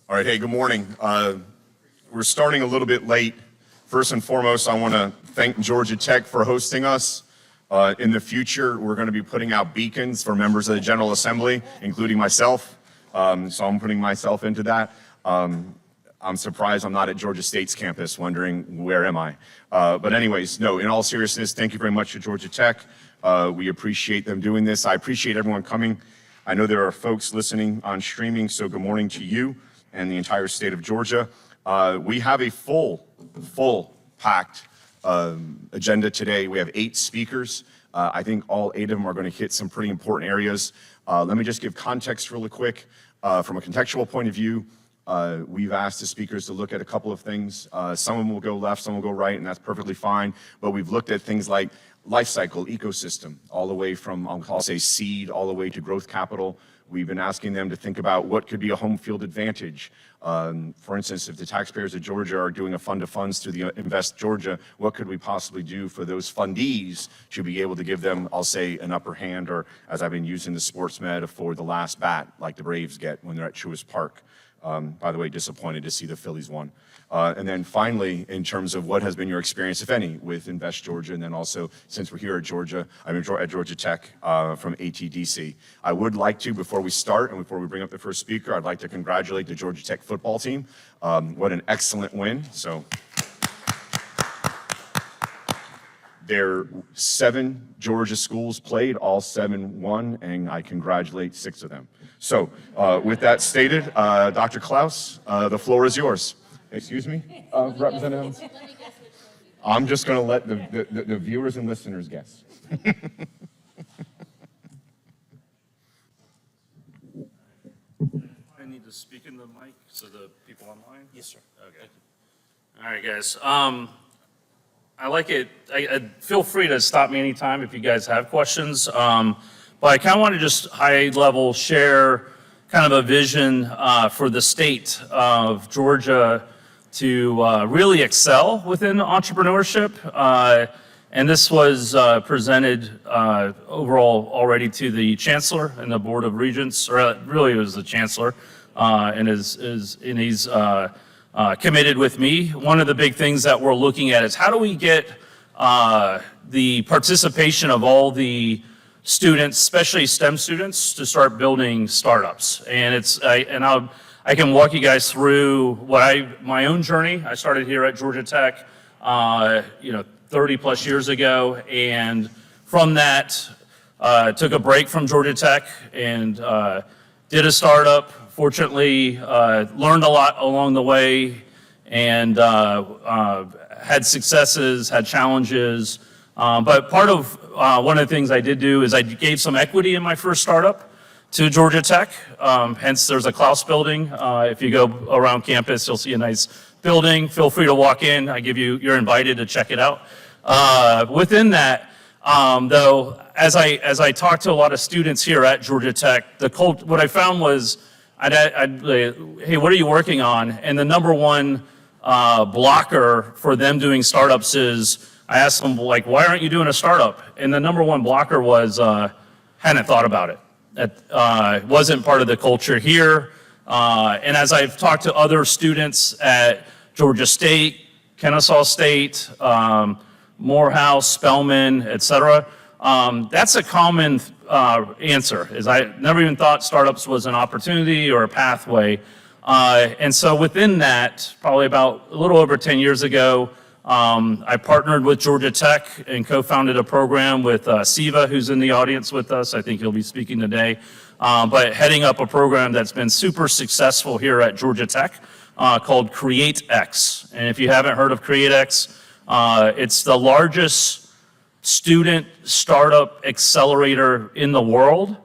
All right, hey, good morning. We're starting a little bit late. First and foremost, I want to thank Georgia Tech for hosting us. In the future, we're going to be putting out beacons for members of the General Assembly, including myself. So I'm putting myself into that. I'm surprised I'm not at Georgia State's campus, wondering where am I. But anyways, no, in all seriousness, thank you very much to Georgia Tech. We appreciate them doing this. I appreciate everyone coming. I know there are folks listening on streaming, so good morning to you and the entire state of Georgia. We have a full packed agenda today. We have 8 speakers. I think all 8 of them are going to hit some pretty important areas. Let me just give context really quick. From a contextual point of view, we've asked the speakers to look at a couple of things. Some of them will go left, some will go right, and that's perfectly fine. But we've looked at things like life cycle, ecosystem, all the way from, I'll say seed, all the way to growth capital. We've been asking them to think about what could be a home field advantage. For instance, if the taxpayers of Georgia are doing a fund of funds through the Invest Georgia, what could we possibly do for those fundees to be able to give them, I'll say, an upper hand, or as I've been using the sports metaphor, the last bat, like the Braves get when they're at Truist Park. By the way, disappointed to see the Phillies won. And then finally, in terms of what has been your experience, if any, with Invest Georgia, and then also, since we're here at Georgia, I'm at Georgia Tech from ATDC. I would like to, before we start and before we bring up the first speaker, I'd like to congratulate the Georgia Tech football team. What an excellent win. So there 7 Georgia schools played, all 7 won, and I congratulate 6 of them. So with that stated, Dr. Klaus, the floor is yours. Excuse me, Representative? I'm just going to let the viewers and listeners guess. I need to speak in the mic so the people online? Yes, sir. Okay. All right, guys. I like it. Feel free to stop me anytime if you guys have questions. But I kind of want to just high level share kind of a vision for the state of Georgia to really excel within entrepreneurship. And this was presented overall already to the Chancellor and the Board of Regents, or really it was the Chancellor, and he's committed with me. One of the big things that we're looking at is how do we get the participation of all the students, especially STEM students, to start building startups. And I can walk you guys through my own journey. I started here at Georgia Tech, 30 plus years ago, and from that, took a break from Georgia Tech and did a startup. Fortunately, learned a lot along the way, and had successes, had challenges. But part of one of the things I did do is I gave some equity in my first startup to Georgia Tech. Hence, there's a Klaus building. If you go around campus, you'll see a nice building. Feel free to walk in. You're invited to check it out. Within that, though, as I talked to a lot of students here at Georgia Tech, what I found was, hey, what are you working on? And the number one blocker for them doing startups is, I asked them, like, why aren't you doing a startup? And the number one blocker was, hadn't thought about it. It wasn't part of the culture here. And as I've talked to other students at Georgia State, Kennesaw State, Morehouse, Spelman, et cetera, that's a common answer, is I never even thought startups was an opportunity or a pathway. And so within that, probably about a little over 10 years ago, I partnered with Georgia Tech and co-founded a program with Siva, who's in the audience with us. I think he'll be speaking today. But heading up a program that's been super successful here at Georgia Tech called CreateX. And if you haven't heard of CreateX, it's the largest student startup accelerator in the world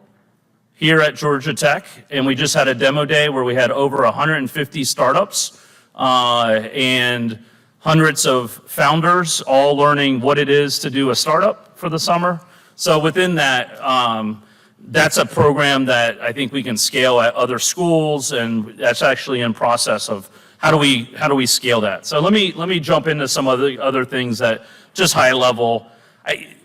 here at Georgia Tech. And we just had a demo day where we had over 150 startups and hundreds of founders all learning what it is to do a startup for the summer. So within that, that's a program that I think we can scale at other schools, and that's actually in process of how do we scale that. So let me jump into some of the other things that just high level.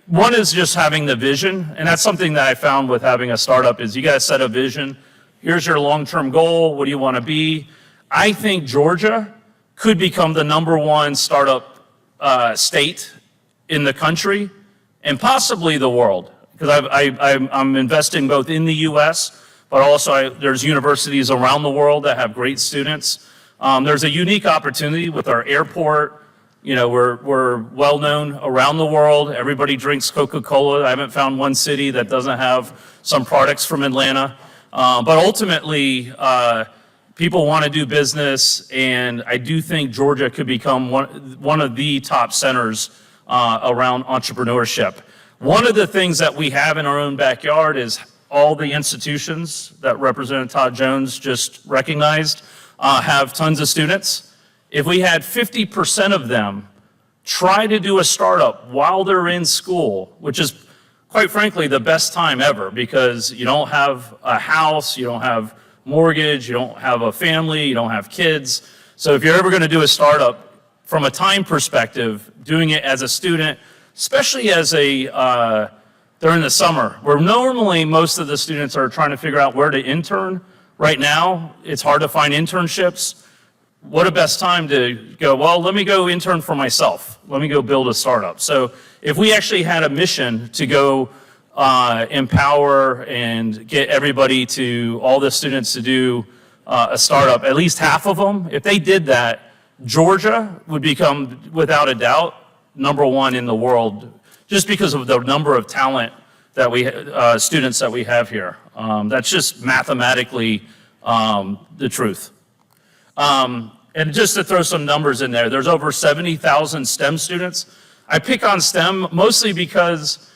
One is just having the vision, and that's something that I found with having a startup is you guys set a vision. Here's your long-term goal. What do you want to be? I think Georgia could become the #1 startup state in the country and possibly the world. Because I'm investing both in the U.S., but also there's universities around the world that have great students. There's a unique opportunity with our airport. You know, we're well known around the world. Everybody drinks Coca-Cola. I haven't found one city that doesn't have some products from Atlanta. But ultimately, people want to do business, and I do think Georgia could become one of the top centers around entrepreneurship. One of the things that we have in our own backyard is all the institutions that Representative Todd Jones just recognized have tons of students. If we had 50% of them try to do a startup while they're in school, which is quite frankly the best time ever, because you don't have a house, you don't have mortgage, you don't have a family, you don't have kids. So if you're ever going to do a startup, from a time perspective, doing it as a student, especially as during the summer, where normally most of the students are trying to figure out where to intern. Right now, it's hard to find internships. What a best time to go, well, let me go intern for myself. Let me go build a startup. So if we actually had a mission to go empower and get everybody all the students to do a startup, at least half of them, if they did that, Georgia would become, without a doubt, #1 in the world, just because of the number of talent that students that we have here. That's just mathematically the truth. And just to throw some numbers in there, there's over 70,000 STEM students. I pick on STEM mostly because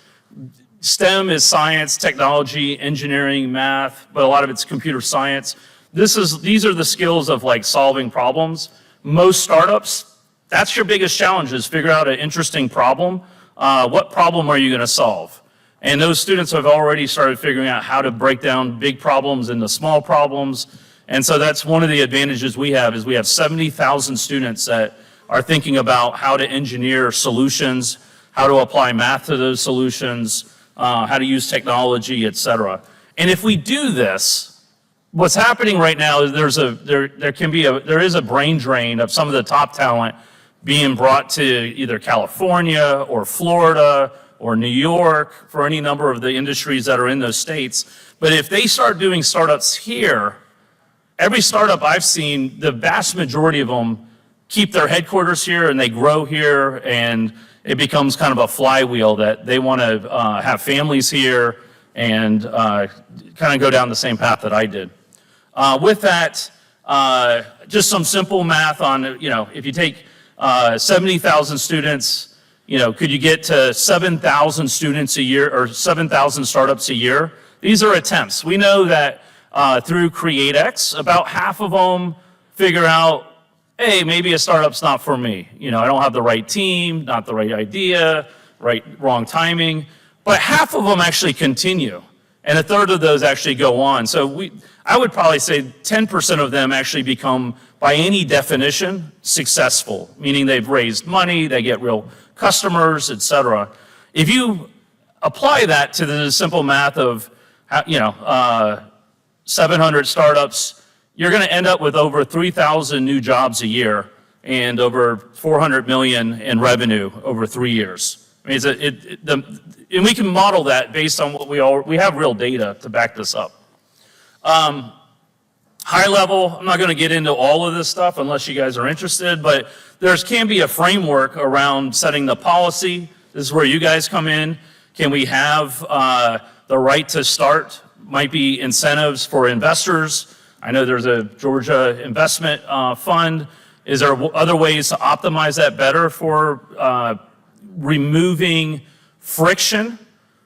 STEM is science, technology, engineering, math, but a lot of it's computer science. These are the skills of like solving problems. Most startups, that's your biggest challenge, is figure out an interesting problem. What problem are you going to solve? And those students have already started figuring out how to break down big problems into small problems. And so that's one of the advantages we have, is we have 70,000 students that are thinking about how to engineer solutions, how to apply math to those solutions, how to use technology, et cetera. And if we do this, what's happening right now is there is a brain drain of some of the top talent being brought to either California or Florida or New York, for any number of the industries that are in those states. But if they start doing startups here, every startup I've seen, the vast majority of them keep their headquarters here and they grow here, and it becomes kind of a flywheel that they want to have families here and kind of go down the same path that I did. With that, just some simple math on, if you take 70,000 students, could you get to 7,000 students a year or 7,000 startups a year? These are attempts. We know that through CreateX, about half of them figure out, hey, maybe a startup's not for me. I don't have the right team, not the right idea, wrong timing. But half of them actually continue, and a third of those actually go on. So I would probably say 10% of them actually become, by any definition, successful, meaning they've raised money, they get real customers, et cetera. If you apply that to the simple math of, 700 startups, you're going to end up with over 3,000 new jobs a year and over 400 million in revenue over 3 years. I mean, and we can model that based on what we have real data to back this up. High level, I'm not going to get into all of this stuff unless you guys are interested, but there can be a framework around setting the policy. This is where you guys come in. Can we have the right to start? Might be incentives for investors. I know there's a Georgia investment fund. Is there other ways to optimize that better for removing friction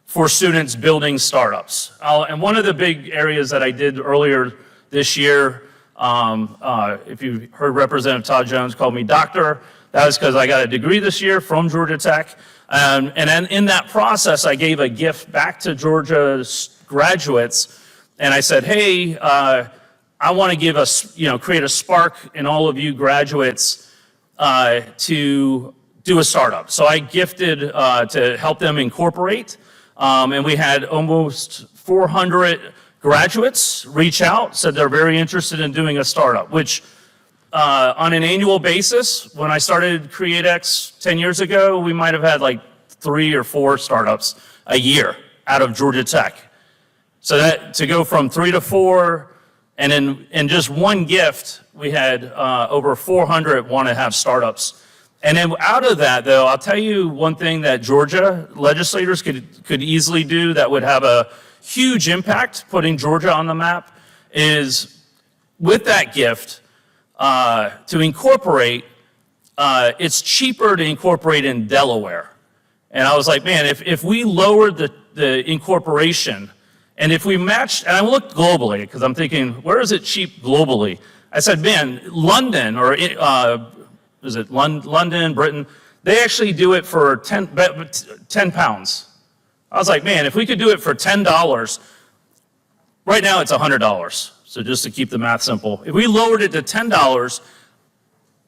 for students building startups? And one of the big areas that I did earlier this year, if you heard Representative Todd Jones call me doctor, that was because I got a degree this year from Georgia Tech. And then in that process, I gave a gift back to Georgia's graduates, and I said, hey, I want to create a spark in all of you graduates to do a startup. So I gifted to help them incorporate, and we had almost 400 graduates reach out, said they're very interested in doing a startup, which on an annual basis, when I started CreateX 10 years ago, we might have had like 3 or 4 startups a year out of Georgia Tech. So that to go from 3 to 4, and in just one gift, we had over 400 want to have startups. And then out of that, though, I'll tell you one thing that Georgia legislators could easily do that would have a huge impact, putting Georgia on the map, is with that gift, to incorporate, it's cheaper to incorporate in Delaware. And I was like, man, if we lowered the incorporation, and if we matched, and I looked globally, because I'm thinking, where is it cheap globally? I said, man, London, or is it London, Britain, they actually do it for 10 pounds. I was like, man, if we could do it for $10, right now it's $100. So just to keep the math simple, if we lowered it to $10,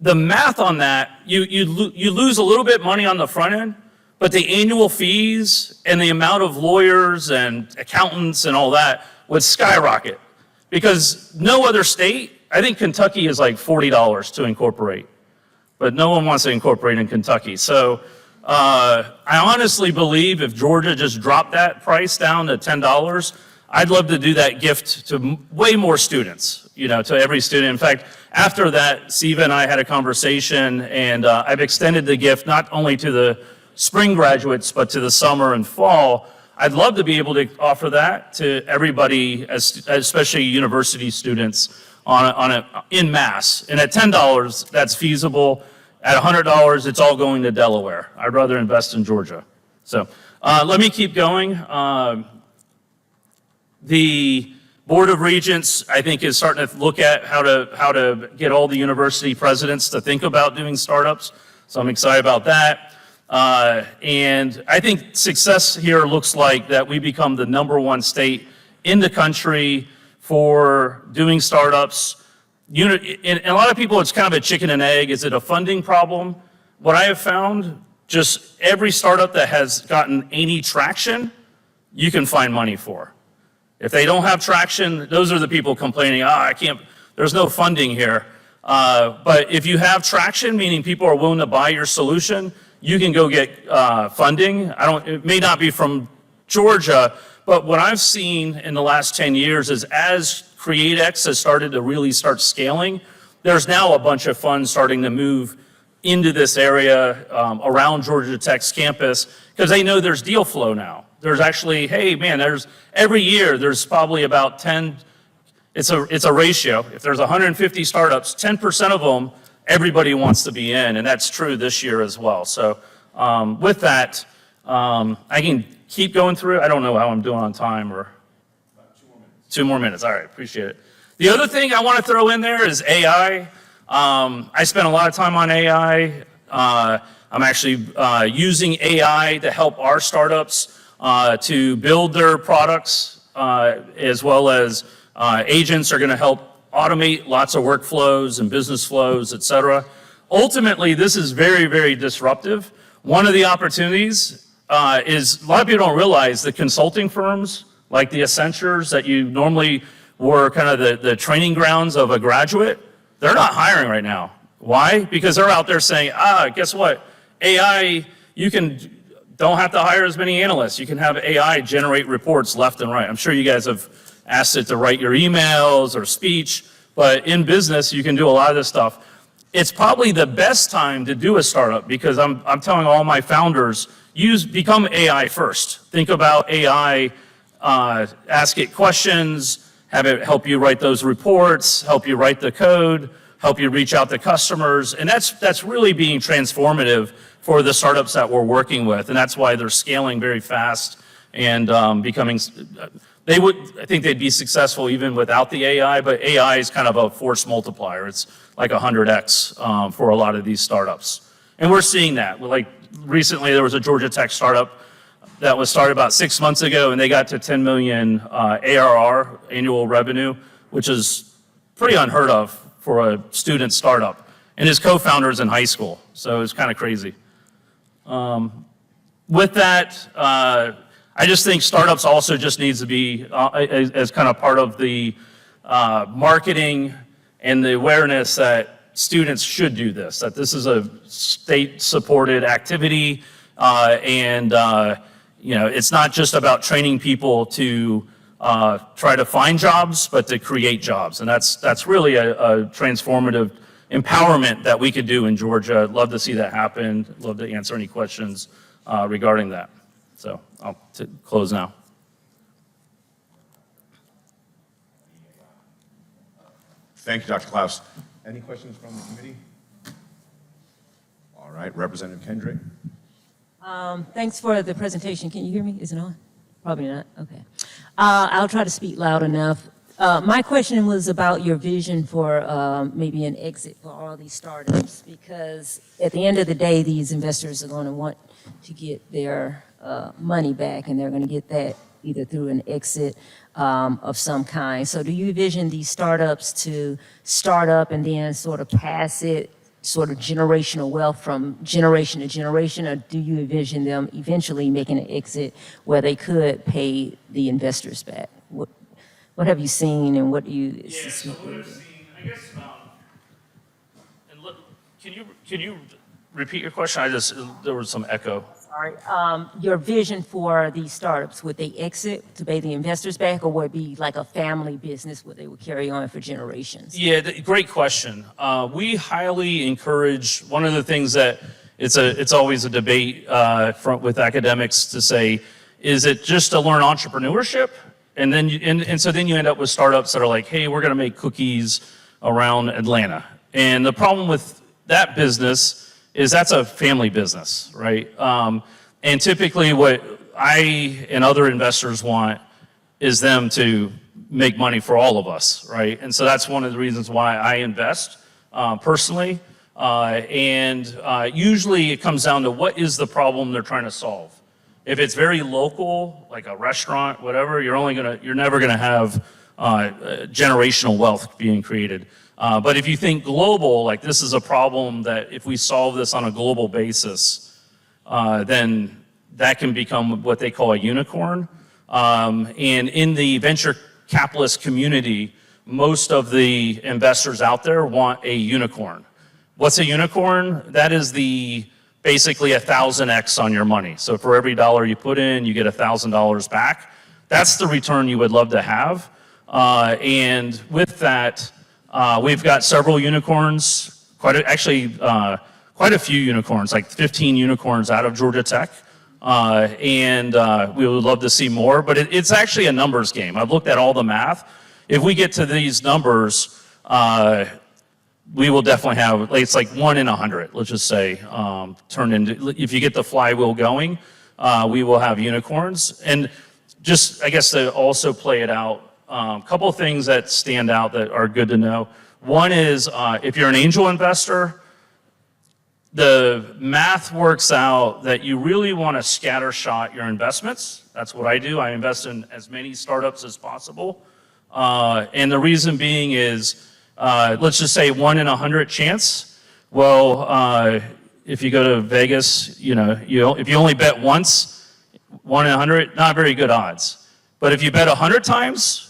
the math on that, you lose a little bit money on the front end, but the annual fees and the amount of lawyers and accountants and all that would skyrocket. Because no other state, I think Kentucky is like $40 to incorporate, but no one wants to incorporate in Kentucky. So I honestly believe if Georgia just dropped that price down to $10, I'd love to do that gift to way more students, to every student. In fact, after that, Siva and I had a conversation, and I've extended the gift not only to the spring graduates, but to the summer and fall. I'd love to be able to offer that to everybody, especially university students, in mass. And at $10, that's feasible. At $100, it's all going to Delaware. I'd rather invest in Georgia. So let me keep going. The Board of Regents, I think, is starting to look at how to get all the university presidents to think about doing startups. So I'm excited about that. And I think success here looks like that we become the #1 state in the country for doing startups. And a lot of people, it's kind of a chicken and egg. Is it a funding problem? What I have found, just every startup that has gotten any traction, you can find money for. If they don't have traction, those are the people complaining, I can't, there's no funding here. But if you have traction, meaning people are willing to buy your solution, you can go get funding. It may not be from Georgia, but what I've seen in the last 10 years is as CreateX has started to really start scaling, there's now a bunch of funds starting to move into this area around Georgia Tech's campus because they know there's deal flow now. There's actually, hey man, every year there's probably about 10, it's a ratio. If there's 150 startups, 10% of them, everybody wants to be in, and that's true this year as well. So with that, I can keep going through. I don't know how I'm doing on time, or 2 more minutes. All right, appreciate it. The other thing I want to throw in there is AI. I spent a lot of time on AI. I'm actually using AI to help our startups to build their products, as well as agents are going to help automate lots of workflows and business flows, et cetera. Ultimately, this is very, very disruptive. One of the opportunities is a lot of people don't realize the consulting firms like the Accentures that you normally were kind of the training grounds of a graduate, they're not hiring right now. Why? Because they're out there saying, guess what? AI, don't have to hire as many analysts. You can have AI generate reports left and right. I'm sure you guys have asked it to write your emails or speech, but in business, you can do a lot of this stuff. It's probably the best time to do a startup because I'm telling all my founders, become AI first. Think about AI, ask it questions, have it help you write those reports, help you write the code, help you reach out to customers, and that's really being transformative for the startups that we're working with, and that's why they're scaling very fast and becoming. I think they'd be successful even without the AI, but AI is kind of a force multiplier. It's like 100x for a lot of these startups, and we're seeing that. Like recently, there was a Georgia Tech startup that was started about 6 months ago, and they got to 10 million ARR, annual revenue, which is pretty unheard of for a student startup. And his co-founder is in high school, so it's kind of crazy. With that, I just think startups also just needs to be as kind of part of the marketing and the awareness that students should do this, that this is a state-supported activity, and it's not just about training people to try to find jobs, but to create jobs. And that's really a transformative empowerment that we could do in Georgia. I'd love to see that happen. Love to answer any questions regarding that. So I'll close now. Thank you, Dr. Klaus. Any questions from the committee? All right, Representative Kendrick. Thanks for the presentation. Can you hear me? Is it on? Probably not. Okay. I'll try to speak loud enough. My question was about your vision for maybe an exit for all these startups, because at the end of the day, these investors are going to want to get their money back, and they're going to get that either through an exit of some kind. So do you envision these startups to start up and then sort of pass it, sort of generational wealth from generation to generation, or do you envision them eventually making an exit where they could pay the investors back? What have you seen, and what do you? Yeah, so what I've seen, I guess, and look, can you repeat your question? There was some echo. Sorry. Your vision for these startups, would they exit to pay the investors back, or would it be like a family business where they would carry on for generations? Yeah, great question. We highly encourage, one of the things that it's always a debate with academics to say, is it just to learn entrepreneurship? And then so then you end up with startups that are like, hey, we're going to make cookies around Atlanta. And the problem with that business is that's a family business, right? And typically what I and other investors want is them to make money for all of us, right? And so that's one of the reasons why I invest personally. Usually it comes down to what is the problem they're trying to solve. If it's very local, like a restaurant, whatever, you're never gonna have generational wealth being created. But if you think global, like this is a problem that if we solve this on a global basis, then that can become what they call a unicorn. And in the venture capitalist community, most of the investors out there want a unicorn. What's a unicorn? That is basically 1,000x on your money. So for every dollar you put in, you get $1,000 back. That's the return you would love to have. And with that, we've got several unicorns, quite a few unicorns, like 15 unicorns out of Georgia Tech. And we would love to see more, but it's actually a numbers game. I've looked at all the math. If we get to these numbers, we will definitely have, it's like 1 in 100, let's just say, turn into, if you get the flywheel going, we will have unicorns. And just, I guess, to also play it out, a couple of things that stand out that are good to know. One is, if you're an angel investor, the math works out that you really want to scattershot your investments. That's what I do. I invest in as many startups as possible. And the reason being is, let's just say 1 in 100 chance. Well, if you go to Vegas, if you only bet once, 1 in 100, not very good odds. But if you bet 100 times,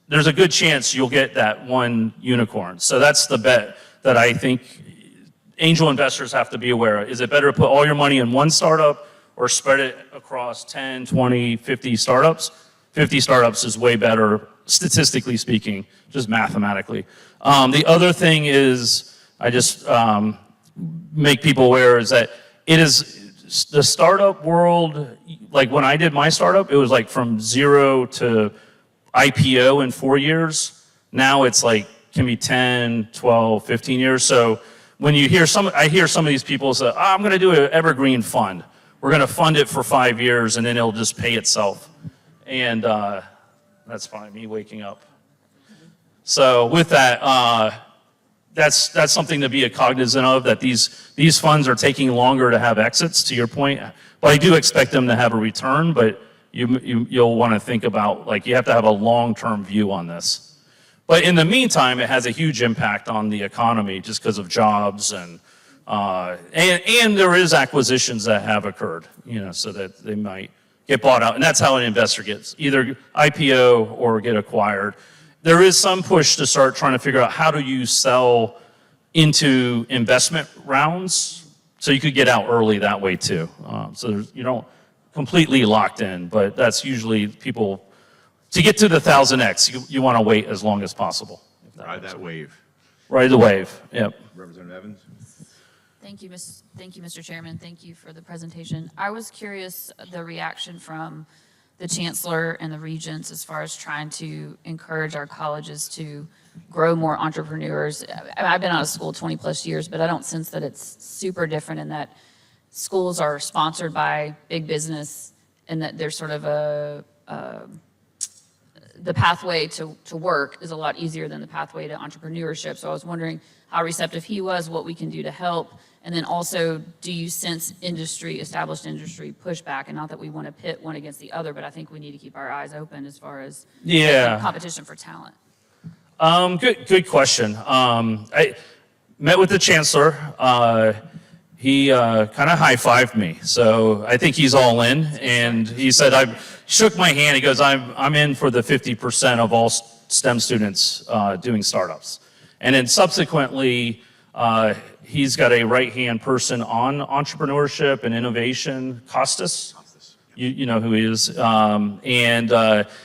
there's a good chance you'll get that one unicorn. So that's the bet that I think angel investors have to be aware of. Is it better to put all your money in one startup or spread it across 10, 20, 50 startups? 50 startups is way better, statistically speaking, just mathematically. The other thing is, I just make people aware, is that it is the startup world, like when I did my startup, it was like from 0 to IPO in 4 years. Now it's like, can be 10, 12, 15 years. So when I hear some of these people say, I'm gonna do an evergreen fund. We're gonna fund it for 5 years and then it'll just pay itself. And that's fine, me waking up. So with that, that's something to be cognizant of, that these funds are taking longer to have exits, to your point. But I do expect them to have a return, but you'll want to think about, like, you have to have a long-term view on this. But in the meantime, it has a huge impact on the economy just because of jobs and there is acquisitions that have occurred, so that they might get bought out. And that's how an investor gets either IPO or get acquired. There is some push to start trying to figure out how do you sell into investment rounds, so you could get out early that way too. You don't completely locked in, but that's usually people, to get to the 1000X, you want to wait as long as possible. Ride that wave. Ride the wave, yep. Representative Evans? Thank you, Mr. Chairman. Thank you for the presentation. I was curious the reaction from the chancellor and the regents as far as trying to encourage our colleges to grow more entrepreneurs. I've been out of school 20 plus years, but I don't sense that it's super different in that schools are sponsored by big business and that there's sort of the pathway to work is a lot easier than the pathway to entrepreneurship. So I was wondering how receptive he was, what we can do to help. And then also, do you sense established industry pushback? And not that we want to pit one against the other, but I think we need to keep our eyes open as far as competition for talent. Good question. I met with the chancellor. He kind of high-fived me, so I think he's all in. And he said, I shook my hand. He goes, I'm in for the 50% of all STEM students doing startups. And then subsequently, he's got a right-hand person on entrepreneurship and innovation, Costas. You know who he is.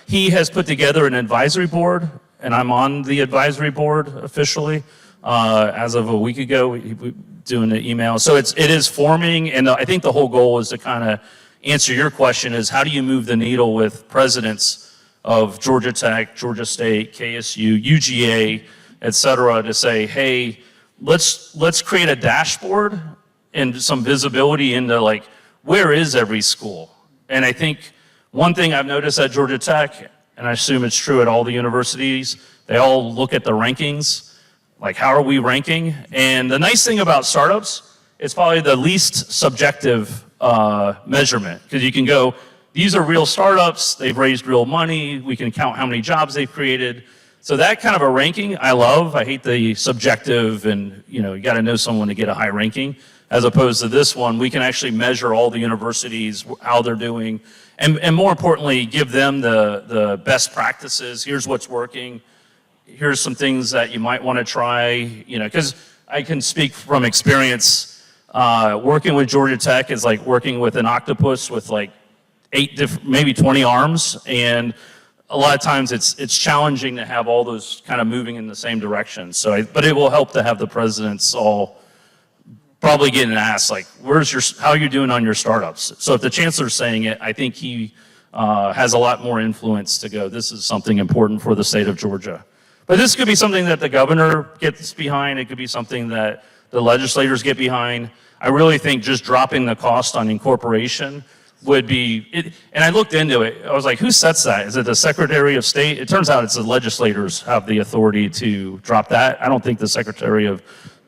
He has put together an advisory board, and I'm on the advisory board officially as of a week ago. We doing the email. So it is forming, and I think the whole goal is to kind of answer your question is how do you move the needle with presidents of Georgia Tech, Georgia State, KSU, UGA, et cetera, to say, hey, let's create a dashboard and some visibility into like, where is every school? And I think one thing I've noticed at Georgia Tech, and I assume it's true at all the universities, they all look at the rankings, like how are we ranking? And the nice thing about startups, it's probably the least subjective measurement, because you can go, these are real startups, they've raised real money, we can count how many jobs they've created. So that kind of a ranking, I love. I hate the subjective and, you got to know someone to get a high ranking. As opposed to this one, we can actually measure all the universities, how they're doing, and more importantly, give them the best practices. Here's what's working. Here's some things that you might want to try, because I can speak from experience. Working with Georgia Tech is like working with an octopus with like 8 different, maybe 20 arms, and a lot of times it's challenging to have all those kind of moving in the same direction. But it will help to have the presidents all probably getting asked, like, how are you doing on your startups? So if the chancellor's saying it, I think he has a lot more influence to go, this is something important for the state of Georgia. But this could be something that the governor gets behind. It could be something that the legislators get behind. I really think just dropping the cost on incorporation would be, and I looked into it. I was like, who sets that? Is it the Secretary of State? It turns out it's the legislators have the authority to drop that. I don't think the Secretary of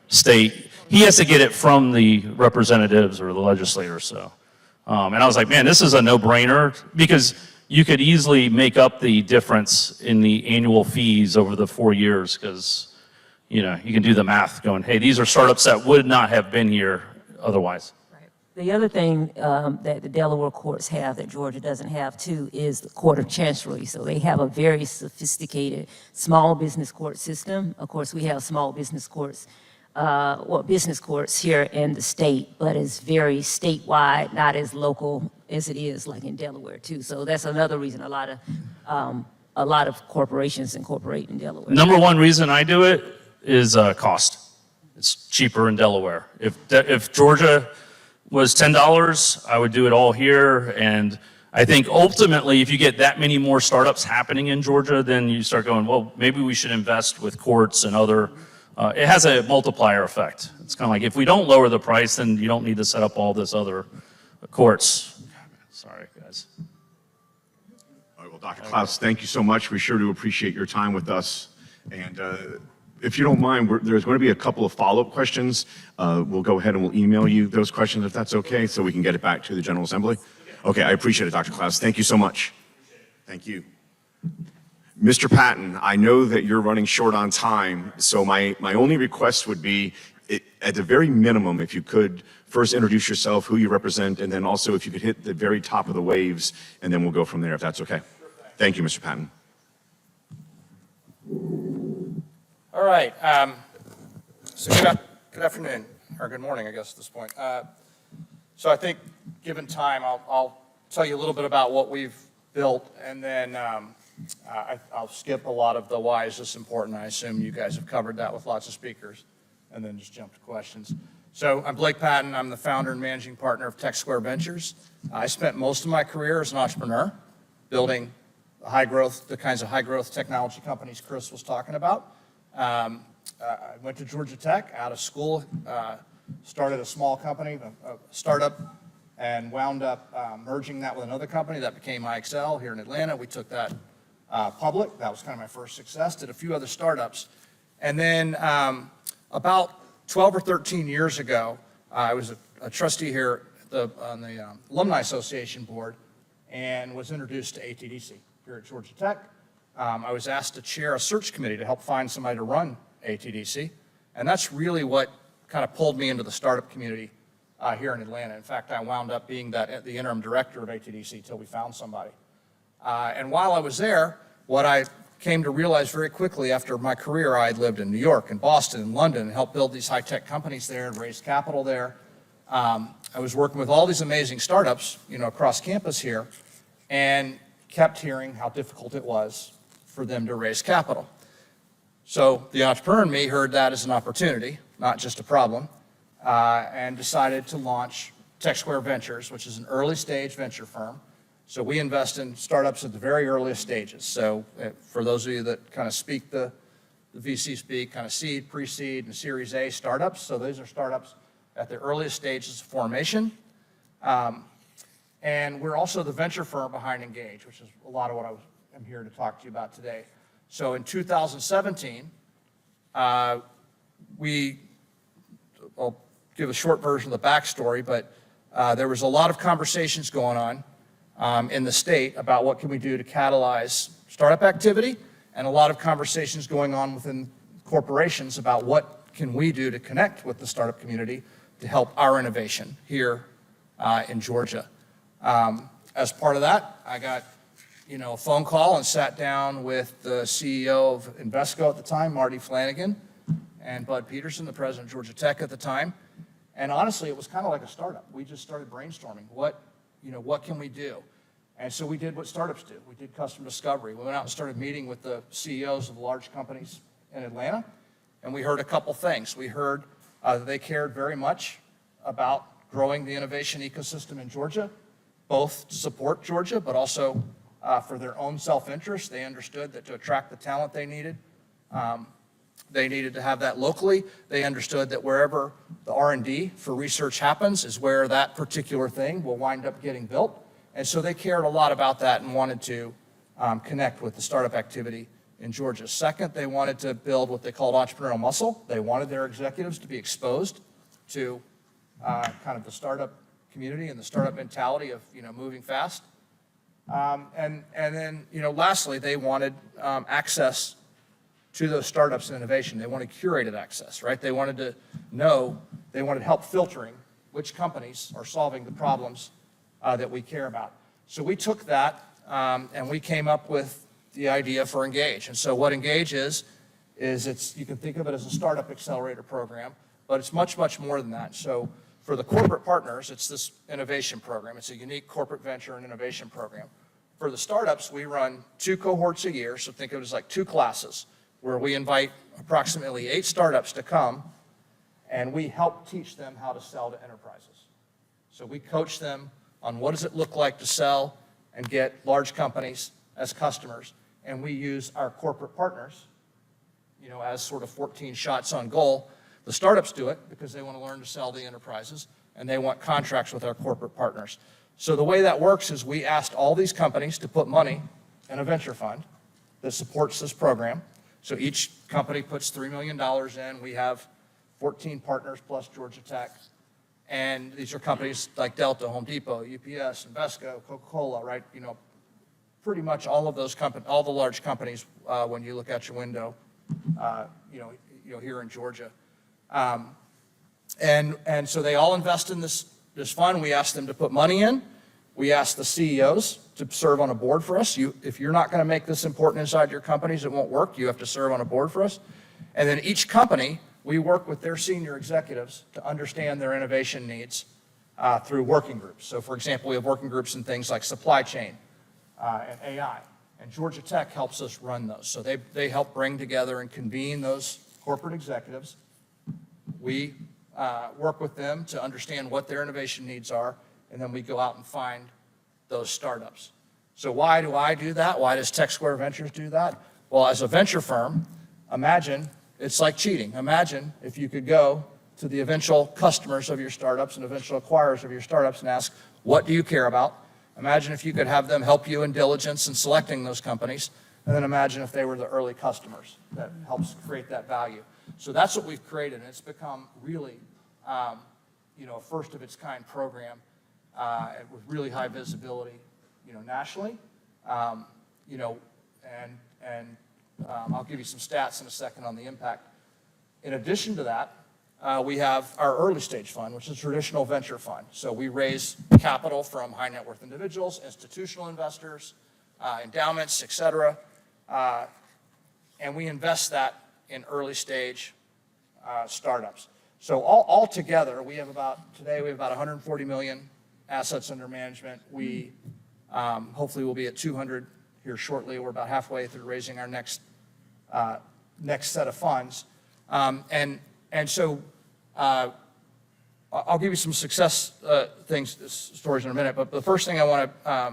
State, he has to get it from the representatives or the legislators. So, and I was like, man, this is a no-brainer, because you could easily make up the difference in the annual fees over the 4 years, because you can do the math going, hey, these are startups that would not have been here otherwise. The other thing that the Delaware courts have that Georgia doesn't have too is the Court of Chancery. So they have a very sophisticated small business court system. Of course, we have small business courts, business courts here in the state, but it's very statewide, not as local as it is like in Delaware too. So that's another reason a lot of corporations incorporate in Delaware. Number one reason I do it is cost. It's cheaper in Delaware. If Georgia was $10, I would do it all here. And I think ultimately, if you get that many more startups happening in Georgia, then you start going, well, maybe we should invest with courts and other, it has a multiplier effect. It's kind of like, if we don't lower the price, then you don't need to set up all this other courts. Sorry, guys. All right, well, Dr. Klaus, thank you so much. We sure do appreciate your time with us. And if you don't mind, there's going to be a couple of follow-up questions. We'll go ahead and we'll email you those questions if that's okay, so we can get it back to the General Assembly. Okay, I appreciate it, Dr. Klaus. Thank you so much. Thank you. Mr. Patton, I know that you're running short on time, so my only request would be, at the very minimum, if you could first introduce yourself, who you represent, and then also if you could hit the very top of the waves, and then we'll go from there, if that's okay. Thank you, Mr. Patton. All right. So good afternoon, or good morning, I guess, at this point. So I think, given time, I'll tell you a little bit about what we've built, and then I'll skip a lot of the why is this important. I assume you guys have covered that with lots of speakers, and then just jump to questions. So I'm Blake Patton. I'm the founder and managing partner of Tech Square Ventures. I spent most of my career as an entrepreneur, building the kinds of high-growth technology companies Chris was talking about. I went to Georgia Tech out of school, started a small company, a startup, and wound up merging that with another company that became IXL here in Atlanta. We took that public. That was kind of my first success. Did a few other startups. And then about 12 or 13 years ago, I was a trustee here on the Alumni Association board and was introduced to ATDC here at Georgia Tech. I was asked to chair a search committee to help find somebody to run ATDC. And that's really what kind of pulled me into the startup community here in Atlanta. In fact, I wound up being the interim director of ATDC until we found somebody. And while I was there, what I came to realize very quickly after my career, I had lived in New York and Boston and London and helped build these high-tech companies there and raise capital there. I was working with all these amazing startups, across campus here, and kept hearing how difficult it was for them to raise capital. So the entrepreneur in me heard that as an opportunity, not just a problem, and decided to launch Tech Square Ventures, which is an early-stage venture firm. So we invest in startups at the very earliest stages. So for those of you that kind of speak the VC speak, kind of seed, pre-seed, and Series A startups. So these are startups at the earliest stages of formation. And we're also the venture firm behind Engage, which is a lot of what I'm here to talk to you about today. So in 2017, I'll give a short version of the backstory, but there was a lot of conversations going on in the state about what can we do to catalyze startup activity, and a lot of conversations going on within corporations about what can we do to connect with the startup community to help our innovation here in Georgia. As part of that, I got a phone call and sat down with the CEO of Invesco at the time, Marty Flanagan, and Bud Peterson, the president of Georgia Tech at the time. And honestly, it was kind of like a startup. We just started brainstorming. What can we do? And so we did what startups do. We did customer discovery. We went out and started meeting with the CEOs of large companies in Atlanta, and we heard a couple things. We heard that they cared very much about growing the innovation ecosystem in Georgia, both to support Georgia, but also for their own self-interest. They understood that to attract the talent they needed to have that locally. They understood that wherever the R&D for research happens is where that particular thing will wind up getting built. And so they cared a lot about that and wanted to connect with the startup activity in Georgia. Second, they wanted to build what they called entrepreneurial muscle. They wanted their executives to be exposed to kind of the startup community and the startup mentality of moving fast. And then lastly, they wanted access to those startups and innovation. They wanted curated access, right? They wanted help filtering which companies are solving the problems that we care about. So we took that and we came up with the idea for Engage. And so what Engage is you can think of it as a startup accelerator program, but it's much, much more than that. So for the corporate partners, it's this innovation program. It's a unique corporate venture and innovation program. For the startups, we run 2 cohorts a year, so think of it as like 2 classes, where we invite approximately 8 startups to come, and we help teach them how to sell to enterprises. So we coach them on what does it look like to sell and get large companies as customers, and we use our corporate partners, as sort of 14 shots on goal. The startups do it because they want to learn to sell to enterprises, and they want contracts with our corporate partners. So the way that works is we asked all these companies to put money in a venture fund that supports this program. So each company puts $3 million in. We have 14 partners plus Georgia Tech. And these are companies like Delta, Home Depot, UPS, Invesco, Coca-Cola, right? Pretty much all of those companies, all the large companies, when you look out your window, here in Georgia. And so they all invest in this fund. We ask them to put money in. We ask the CEOs to serve on a board for us. If you're not going to make this important inside your companies, it won't work. You have to serve on a board for us. And then each company we work with their senior executives to understand their innovation needs through working groups. So for example, we have working groups in things like supply chain and AI, and Georgia Tech helps us run those. So they help bring together and convene those corporate executives. We work with them to understand what their innovation needs are, and then we go out and find those startups. So why do I do that? Why does Tech Square Ventures do that? Well, as a venture firm, imagine it's like cheating. Imagine if you could go to the eventual customers of your startups and eventual acquirers of your startups and ask, what do you care about? Imagine if you could have them help you in diligence and selecting those companies. And then imagine if they were the early customers that helps create that value. So that's what we've created, and it's become really, a first of its kind program with really high visibility, nationally. I'll give you some stats in a second on the impact. In addition to that, we have our early stage fund, which is a traditional venture fund. So we raise capital from high net worth individuals, institutional investors, endowments, et cetera, and we invest that in early stage startups. So all together, today we have about 140 million assets under management. We hopefully will be at 200 here shortly. We're about halfway through raising our next set of funds. So I'll give you some success stories in a minute, but the first thing I want to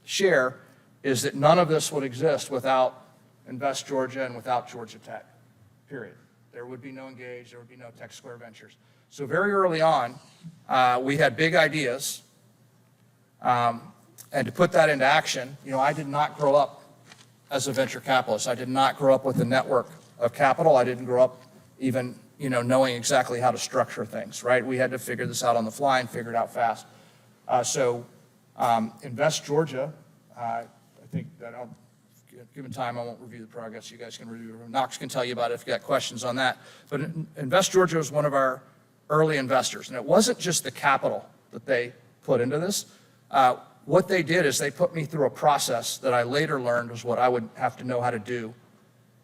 share is that none of this would exist without Invest Georgia and without Georgia Tech, period. There would be no Engage, there would be no Tech Square Ventures. So very early on, we had big ideas, and to put that into action, I did not grow up as a venture capitalist. I did not grow up with a network of capital. I didn't grow up even, knowing exactly how to structure things, right? We had to figure this out on the fly and figure it out fast. Invest Georgia, I think that given time, I won't review the progress. You guys can review it. Knox can tell you about it if you got questions on that. But Invest Georgia was one of our early investors, and it wasn't just the capital that they put into this. What they did is they put me through a process that I later learned was what I would have to know how to do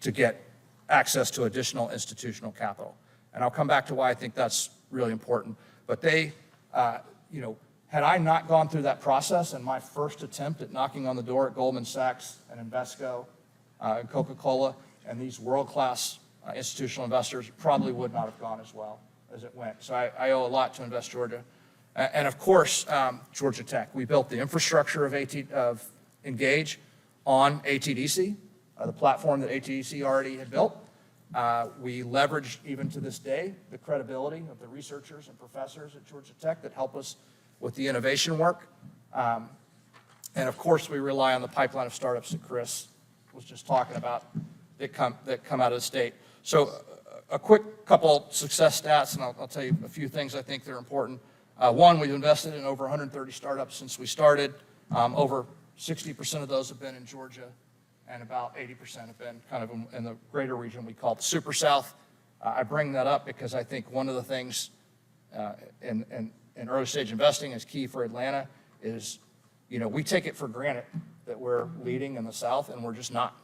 to get access to additional institutional capital. And I'll come back to why I think that's really important. But they, had I not gone through that process and my first attempt at knocking on the door at Goldman Sachs and Invesco and Coca-Cola and these world-class institutional investors, probably would not have gone as well as it went. So I owe a lot to Invest Georgia. And of course, Georgia Tech. We built the infrastructure of Engage on ATDC, the platform that ATDC already had built. We leveraged, even to this day, the credibility of the researchers and professors at Georgia Tech that help us with the innovation work. And of course, we rely on the pipeline of startups that Chris was just talking about that come out of the state. So a quick couple success stats, and I'll tell you a few things I think that are important. One, we've invested in over 130 startups since we started. Over 60% of those have been in Georgia, and about 80% have been kind of in the greater region we call the Super South. I bring that up because I think one of the things in early stage investing is key for Atlanta is, we take it for granted that we're leading in the South, and we're just not.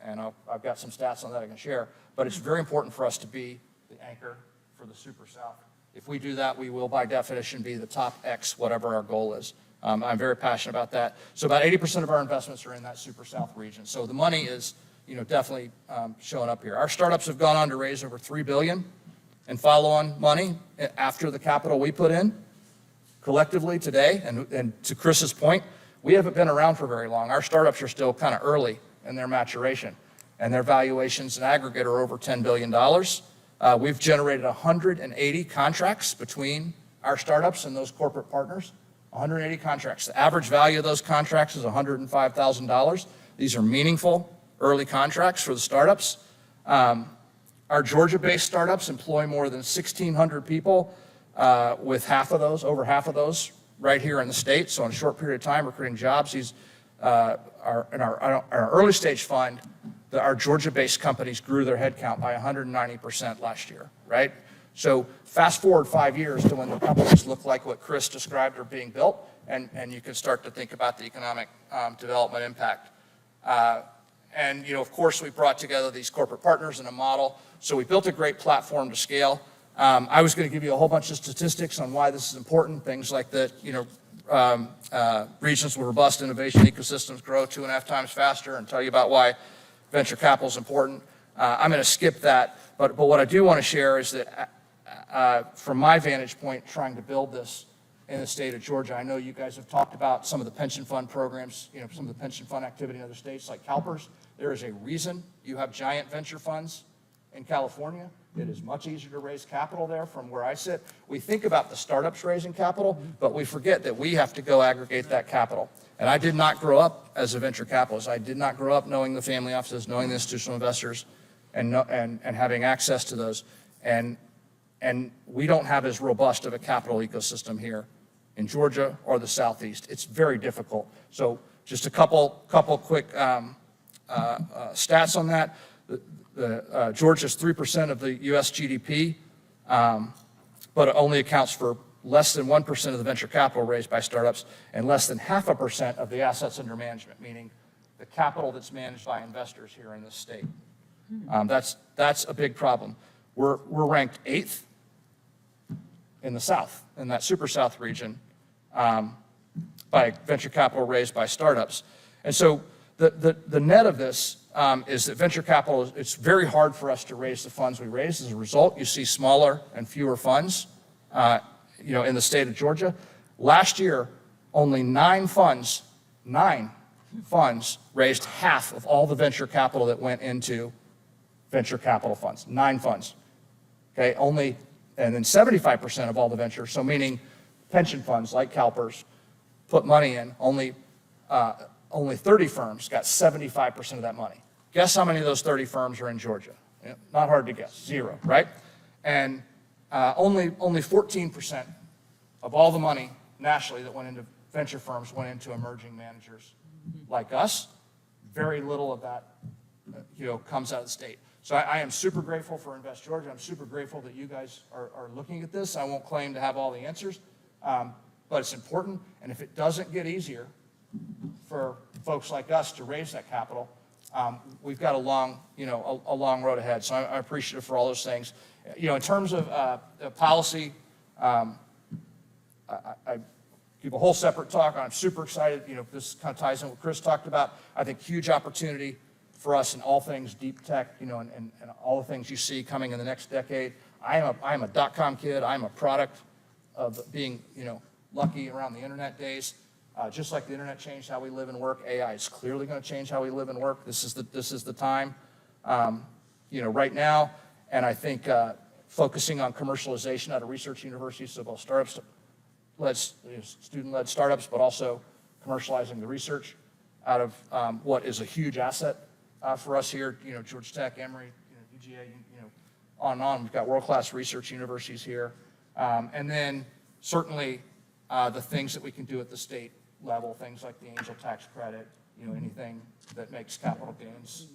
And I've got some stats on that I can share, but it's very important for us to be the anchor for the Super South. If we do that, we will, by definition, be the top X, whatever our goal is. I'm very passionate about that. So about 80% of our investments are in that Super South region. So the money is, definitely showing up here. Our startups have gone on to raise over $3 billion in follow-on money after the capital we put in collectively today. And to Chris's point, we haven't been around for very long. Our startups are still kind of early in their maturation, and their valuations in aggregate are over $10 billion. We've generated 180 contracts between our startups and those corporate partners. 180 contracts. The average value of those contracts is $105,000. These are meaningful early contracts for the startups. Our Georgia-based startups employ more than 1,600 people, with over half of those right here in the state. So in a short period of time, we're creating jobs. These in our early stage fund, our Georgia-based companies grew their headcount by 190% last year, right? So fast forward 5 years to when the companies look like what Chris described are being built, and you can start to think about the economic development impact. And, of course, we brought together these corporate partners in a model. So we built a great platform to scale. I was going to give you a whole bunch of statistics on why this is important, things like that, regions with robust innovation ecosystems grow 2.5 times faster, and tell you about why venture capital is important. I'm going to skip that, but what I do want to share is that from my vantage point, trying to build this in the state of Georgia, I know you guys have talked about some of the pension fund programs, some of the pension fund activity in other states like CalPERS. There is a reason you have giant venture funds in California. It is much easier to raise capital there from where I sit. We think about the startups raising capital, but we forget that we have to go aggregate that capital. And I did not grow up as a venture capitalist. I did not grow up knowing the family offices, knowing the institutional investors, and having access to those. And we don't have as robust of a capital ecosystem here in Georgia or the Southeast. It's very difficult. So just a couple quick stats on that. Georgia's 3% of the U.S. GDP, but it only accounts for less than 1% of the venture capital raised by startups and less than 0.5% of the assets under management, meaning the capital that's managed by investors here in this state. That's a big problem. We're ranked 8th in the South, in that Super South region, by venture capital raised by startups. And so the net of this is that venture capital, it's very hard for us to raise the funds we raise. As a result, you see smaller and fewer funds, in the state of Georgia. Last year, only 9 funds raised half of all the venture capital that went into venture capital funds. 9 funds. Okay, and then 75% of all the venture, so meaning pension funds like CalPERS put money in, only 30 firms got 75% of that money. Guess how many of those 30 firms are in Georgia? Yeah, not hard to guess, 0, right? And only 14% of all the money nationally that went into venture firms went into emerging managers like us. Very little of that, comes out of the state. So I am super grateful for Invest Georgia. I'm super grateful that you guys are looking at this. I won't claim to have all the answers, but it's important. And if it doesn't get easier for folks like us to raise that capital, we've got a long road ahead. So I'm appreciative for all those things. In terms of policy, I give a whole separate talk. I'm super excited. This kind of ties in what Chris talked about. I think huge opportunity for us in all things deep tech, and all the things you see coming in the next decade. I am a .com kid. I'm a product of being, lucky around the internet days. Just like the internet changed how we live and work, AI is clearly going to change how we live and work. This is the time, right now. And I think focusing on commercialization out of research universities, so both student-led startups, but also commercializing the research out of what is a huge asset for us here, Georgia Tech, Emory, UGA, on and on. We've got world-class research universities here. And then certainly the things that we can do at the state level, things like the angel tax credit, anything that makes capital gains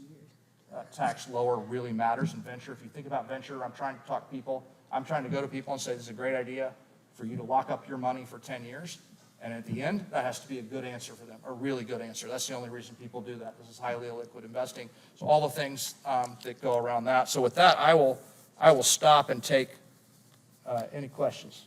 tax lower really matters in venture. If you think about venture, I'm trying to go to people and say, this is a great idea for you to lock up your money for 10 years. And at the end, that has to be a good answer for them, a really good answer. That's the only reason people do that. This is highly illiquid investing. So all the things that go around that. So with that, I will stop and take any questions.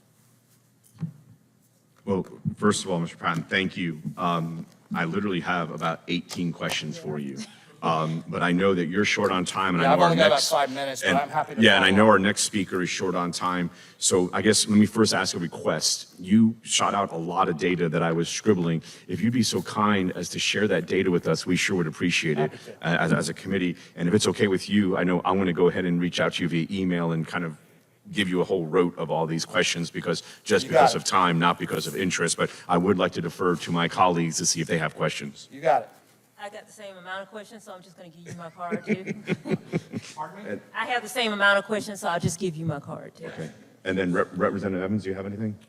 Well, first of all, Mr. Patton, thank you. I literally have about 18 questions for you. But I know that you're short on time, and I know I've our only got about next 5 minutes, but I'm happy to. Yeah, and I follow know up. our next speaker is short on time. So I guess let me first ask a request. You shot out a lot of data that I was scribbling. If you'd be so kind as to share that data with us, we sure would appreciate it as a committee. And if it's okay with you, I know I'm going to go ahead and reach out to you via email and kind of give you a whole rote of all these questions because of time, not because of interest. But I would like to defer to my colleagues to see if they have questions. You got it. I got the same amount of questions, so I'm just going to give you my card, too. Pardon me? I have the same amount of questions, so I'll just give you my card, too. Okay. And then Representative Evans, do you have anything?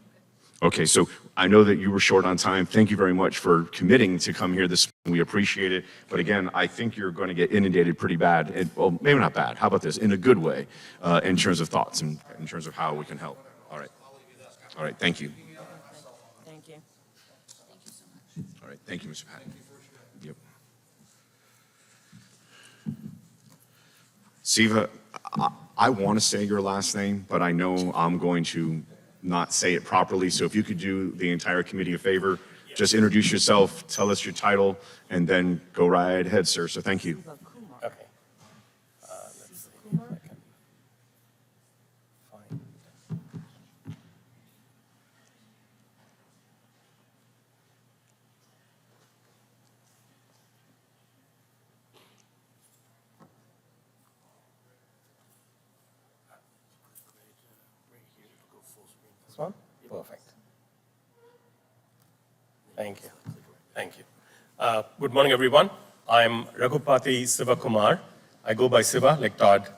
Okay, so I know that you were short on time. Thank you very much for committing to come here this morning. We appreciate it. But again, I think you're going to get inundated pretty bad. Well, maybe not bad. How about this? In a good way, in terms of thoughts and in terms of how we can help. All right. All right, thank you. Thank you. All right, thank you, Mr. Patton. Yep. Siva, I want to say your last name, but I know I'm going to not say it properly. So if you could do the entire committee a favor, just introduce yourself, tell us your title, and then go right ahead, sir. So thank you. Okay. Let's see if I can find. This one? Perfect. Thank you. Thank you. Good morning, everyone. I'm Raghupati Sivakumar. I go by Siva, like Todd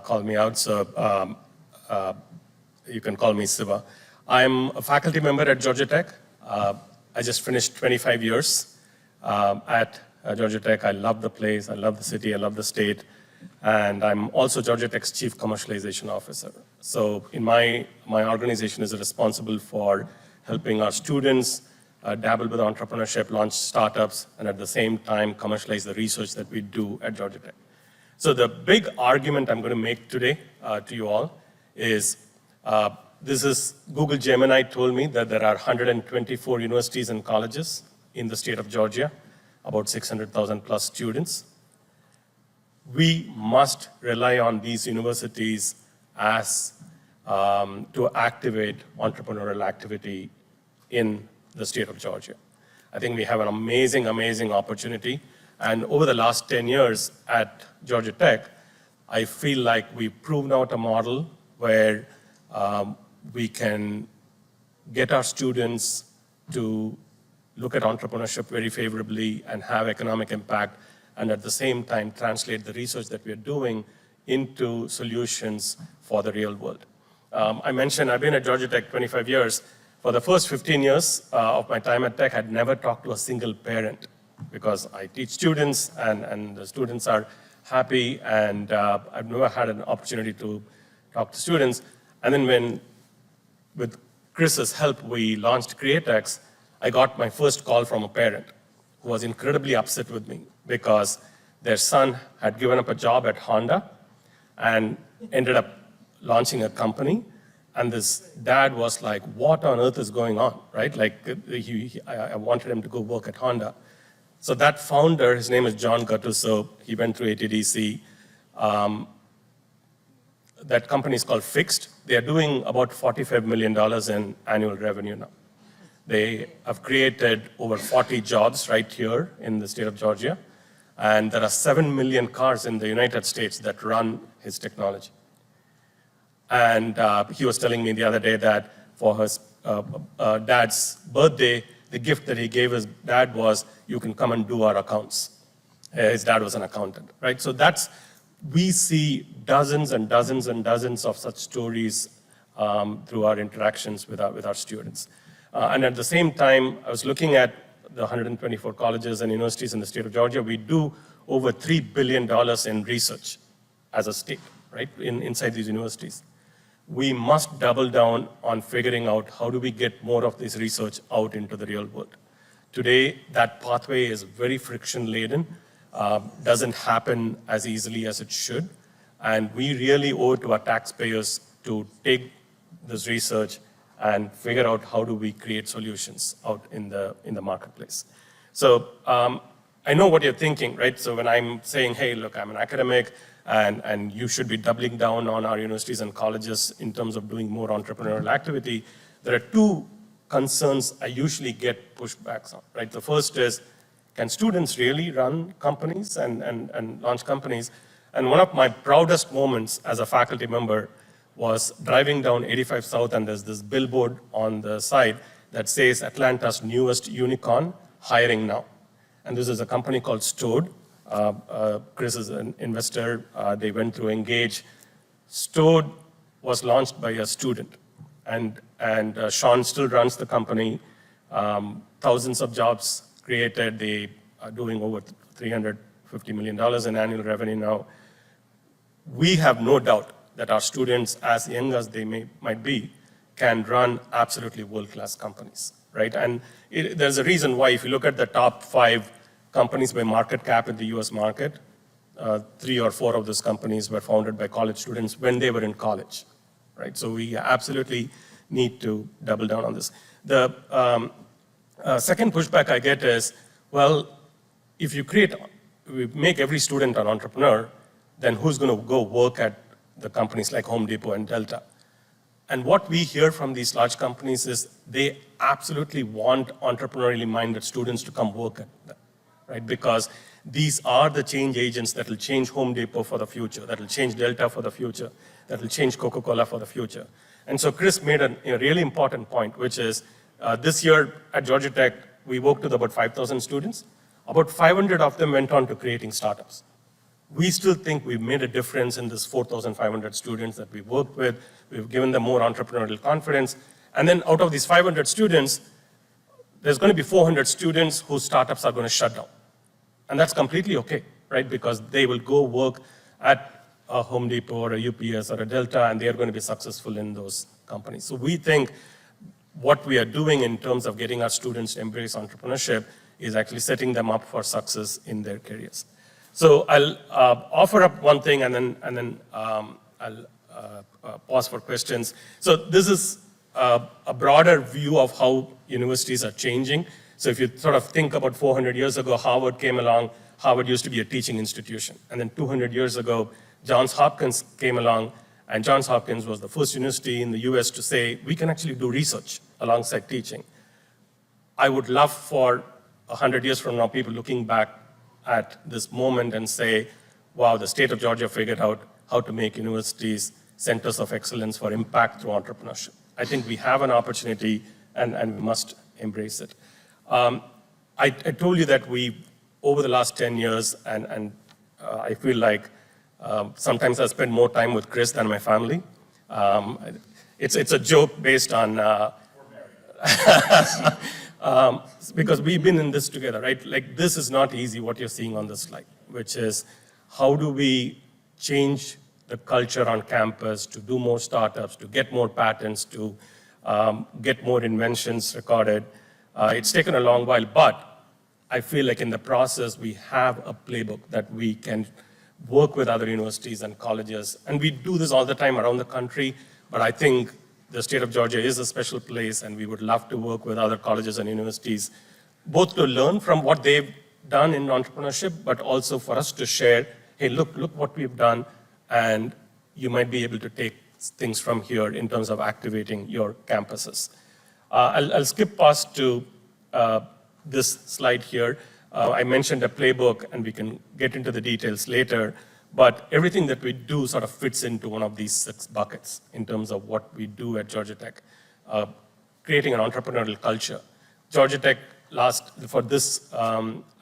called me out, so you can call me Siva. I'm a faculty member at Georgia Tech. I just finished 25 years at Georgia Tech. I love the place, I love the city, I love the state, and I'm also Georgia Tech's Chief Commercialization Officer. So in my organization is responsible for helping our students dabble with entrepreneurship, launch startups, and at the same time commercialize the research that we do at Georgia Tech. So the big argument I'm going to make today to you all is this is Google Gemini told me that there are 124 universities and colleges in the state of Georgia, about 600,000 plus students. We must rely on these universities as to activate entrepreneurial activity in the state of Georgia. I think we have an amazing, amazing opportunity. And over the last 10 years at Georgia Tech, I feel like we've proven out a model where we can get our students to look at entrepreneurship very favorably and have economic impact, and at the same time translate the research that we're doing into solutions for the real world. I mentioned I've been at Georgia Tech 25 years. For the first 15 years of my time at Tech, I'd never talked to a single parent because I teach students and the students are happy, and I've never had an opportunity to talk to students. And then with Chris's help, we launched CreateX. I got my first call from a parent who was incredibly upset with me because their son had given up a job at Honda and ended up launching a company. And this dad was like, what on earth is going on, right? Like, I wanted him to go work at Honda. So that founder, his name is John Gattuso, he went through ATDC. That company is called Fixed. They are doing about $45 million in annual revenue now. They have created over 40 jobs right here in the state of Georgia. And there are 7 million cars in the United States that run his technology. And he was telling me the other day that for his dad's birthday, the gift that he gave his dad was, you can come and do our accounts. His dad was an accountant, right? So we see dozens and dozens and dozens of such stories through our interactions with our students. And at the same time, I was looking at the 124 colleges and universities in the state of Georgia. We do over $3 billion in research as a state, right, inside these universities. We must double down on figuring out how do we get more of this research out into the real world. Today, that pathway is very friction-laden, doesn't happen as easily as it should, and we really owe it to our taxpayers to take this research and figure out how do we create solutions out in the marketplace. So I know what you're thinking, right? So when I'm saying, hey, look, I'm an academic, and you should be doubling down on our universities and colleges in terms of doing more entrepreneurial activity, there are two concerns I usually get pushbacks on, right? The first is, can students really run companies and launch companies? And one of my proudest moments as a faculty member was driving down 85 South, and there's this billboard on the side that says Atlanta's newest unicorn, hiring now. And this is a company called Stode. Chris is an investor. They went through Engage. Stode was launched by a student, and Sean still runs the company. Thousands of jobs created. They are doing over $350 million in annual revenue now. We have no doubt that our students, as young as they might be, can run absolutely world-class companies, right? And there's a reason why, if you look at the top 5 companies by market cap in the US market, 3 or 4 of those companies were founded by college students when they were in college, right? So we absolutely need to double down on this. The second pushback I get is, well, if you make every student an entrepreneur, then who's going to go work at the companies like Home Depot and Delta? And what we hear from these large companies is they absolutely want entrepreneurially minded students to come work at them, right? Because these are the change agents that will change Home Depot for the future, that will change Delta for the future, that will change Coca-Cola for the future. And so Chris made a really important point, which is this year at Georgia Tech, we worked with about 5,000 students. About 500 of them went on to creating startups. We still think we've made a difference in this 4,500 students that we worked with. We've given them more entrepreneurial confidence. And then out of these 500 students, there's going to be 400 students whose startups are going to shut down. And that's completely okay, right? Because they will go work at a Home Depot or a UPS or a Delta, and they are going to be successful in those companies. So we think what we are doing in terms of getting our students to embrace entrepreneurship is actually setting them up for success in their careers. So I'll offer up one thing, and then I'll pause for questions. So this is a broader view of how universities are changing. So if you sort of think about 400 years ago, Harvard came along. Harvard used to be a teaching institution. And then 200 years ago, Johns Hopkins came along, and Johns Hopkins was the first university in the US to say, we can actually do research alongside teaching. I would love for 100 years from now, people looking back at this moment and say, wow, the state of Georgia figured out how to make universities centers of excellence for impact through entrepreneurship. I think we have an opportunity, and we must embrace it. I told you that over the last 10 years, and I feel like sometimes I spend more time with Chris than my family. It's a joke based on, because we've been in this together, right? Like, this is not easy, what you're seeing on this slide, which is how do we change the culture on campus to do more startups, to get more patents, to get more inventions recorded. It's taken a long while, but I feel like in the process, we have a playbook that we can work with other universities and colleges. And we do this all the time around the country, but I think the state of Georgia is a special place, and we would love to work with other colleges and universities, both to learn from what they've done in entrepreneurship, but also for us to share, hey, look what we've done, and you might be able to take things from here in terms of activating your campuses. I'll skip past to this slide here. I mentioned a playbook, and we can get into the details later, but everything that we do sort of fits into one of these 6 buckets in terms of what we do at Georgia Tech. Creating an entrepreneurial culture. Georgia Tech for this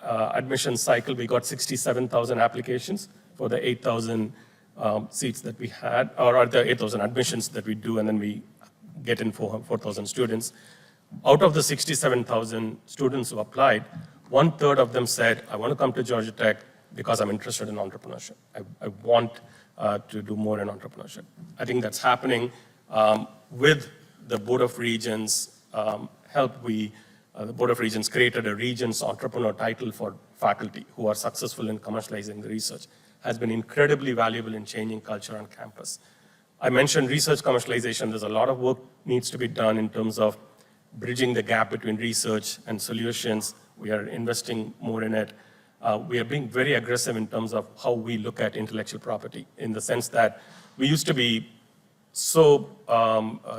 admission cycle, we got 67,000 applications for the 8,000 seats that we had, or the 8,000 admissions that we do, and then we get in 4,000 students. Out of the 67,000 students who applied, 1/3 of them said, I want to come to Georgia Tech because I'm interested in entrepreneurship. I want to do more in entrepreneurship. I think that's happening with the Board of Regents help. The Board of Regents created a Regents Entrepreneur title for faculty who are successful in commercializing the research. Has been incredibly valuable in changing culture on campus. I mentioned research commercialization. There's a lot of work needs to be done in terms of bridging the gap between research and solutions. We are investing more in it. We are being very aggressive in terms of how we look at intellectual property, in the sense that we used to be so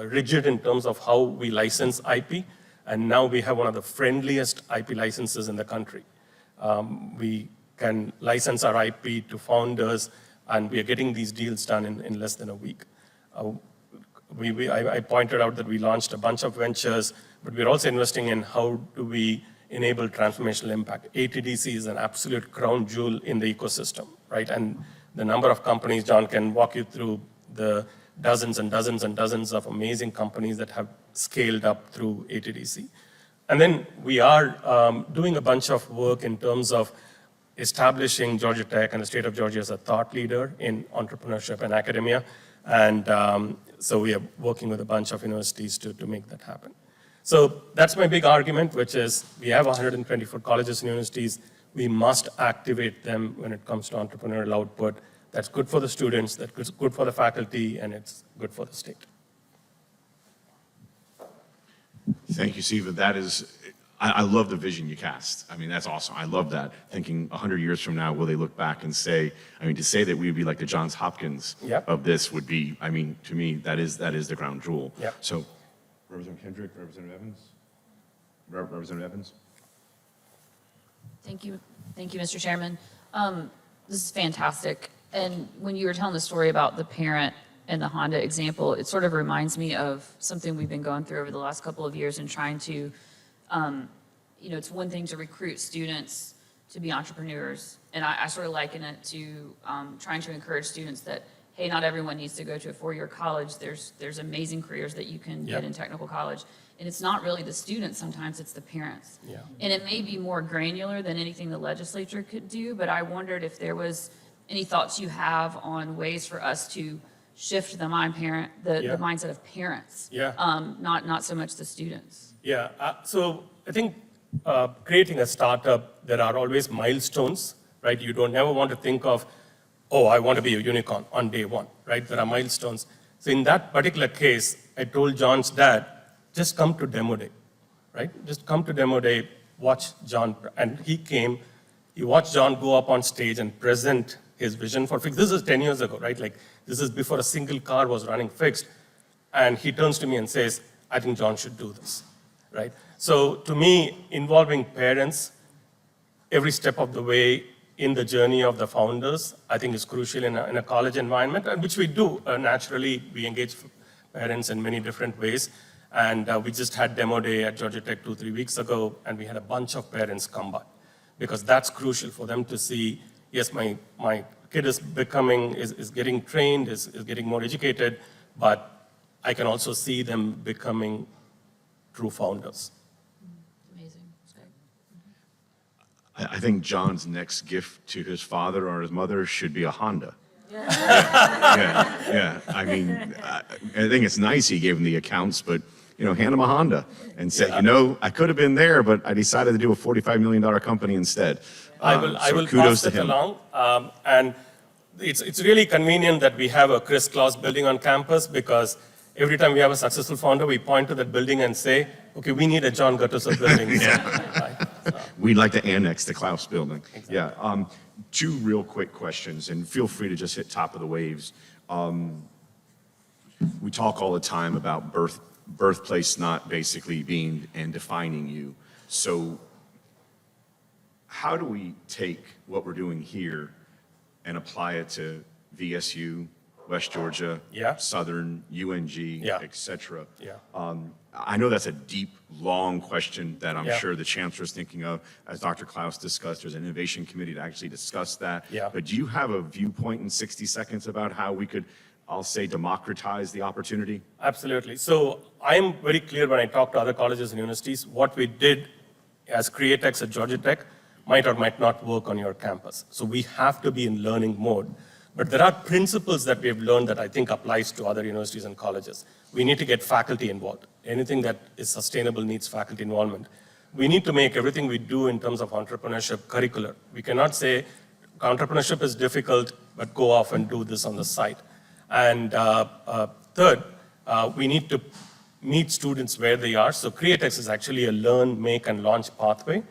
rigid in terms of how we license IP, and now we have one of the friendliest IP licenses in the country. We can license our IP to founders, and we are getting these deals done in less than a week. I pointed out that we launched a bunch of ventures, but we're also investing in how do we enable transformational impact. ATDC is an absolute crown jewel in the ecosystem, right? And the number of companies, John can walk you through the dozens and dozens and dozens of amazing companies that have scaled up through ATDC. And then we are doing a bunch of work in terms of establishing Georgia Tech and the state of Georgia as a thought leader in entrepreneurship and academia. And so we are working with a bunch of universities to make that happen. So that's my big argument, which is we have 124 colleges and universities. we must activate them when it comes to entrepreneurial output. That's good for the students, that's good for the faculty, and it's good for the state. Thank you, Siva. That is, I love the vision you cast. I mean, that's awesome. I love that. Thinking 100 years from now, will they look back and say, I mean, to say that we would be like the Johns Hopkins Yep. of this would be, I mean, to me, that is the crown jewel. Yep. So, Representative Kendrick, Representative Evans? Representative Evans? Thank you, Mr. Chairman. This is fantastic. And when you were telling the story about the parent and the Honda example, it sort of reminds me of something we've been going through over the last couple of years and trying to, it's one thing to recruit students to be entrepreneurs. And I sort of liken it to trying to encourage students that, hey, not everyone needs to go to a four-year college. There's amazing careers that you can get Yeah. in technical college. And it's not really the students, sometimes it's the parents. Yeah. And it may be more granular than anything the legislature could do, but I wondered if there was any thoughts you have on ways for us to shift the Yeah. mindset of parents. Yeah. Not so much the students. Yeah, so I think creating a startup, there are always milestones, right? You don't never want to think of, oh, I want to be a unicorn on day one, right? There are milestones. So in that particular case, I told John's dad, just come to demo day, right? Just come to demo day, watch John, and he came, he watched John go up on stage and present his vision for Fixed. This is 10 years ago, right? Like, this is before a single car was running Fixed. And he turns to me and says, I think John should do this, right? So to me, involving parents every step of the way in the journey of the founders, I think is crucial in a college environment, and which we do naturally. We engage parents in many different ways. And we just had demo day at Georgia Tech 2-3 weeks ago, and we had a bunch of parents come by, because that's crucial for them to see, yes, my kid is getting trained, is getting more educated, but I can also see them becoming true founders. Amazing. That's great. I think John's next gift to his father or his mother should be a Honda. Yeah. I mean, I think it's nice he gave him the accounts, but, hand him a Honda and say, I could have been there, but I decided to do a $45 million company instead. I So will kudos pass to it him. along. And it's really convenient that we have a Chris Claus building on campus, because every time we have a successful founder, we point to that building and say, okay, we need a John Gattuso building. Right? We'd like to annex the Klaus building. Yeah. Two real quick questions, and feel free to just hit top of the waves. We talk all the time about birthplace not basically being and defining you. So how do we take what we're doing here and apply it to VSU, West Georgia, Yeah. Southern, UNG, Yeah. et cetera? Yeah. I know that's a deep, long question that I'm Yeah. sure the chancellor is thinking of. As Dr. Klaus discussed, there's an innovation committee to actually discuss that. Yeah. But do you have a viewpoint in 60 seconds about how we could, I'll say, democratize the opportunity? Absolutely. So I'm very clear when I talk to other colleges and universities, what we did as CreateX at Georgia Tech might or might not work on your campus. So we have to be in learning mode. But there are principles that we have learned that I think applies to other universities and colleges. We need to get faculty involved. Anything that is sustainable needs faculty involvement. We need to make everything we do in terms of entrepreneurship curricular. We cannot say entrepreneurship is difficult, but go off and do this on the side. And third, we need to meet students where they are. So CreateX is actually a learn, make, and launch pathway.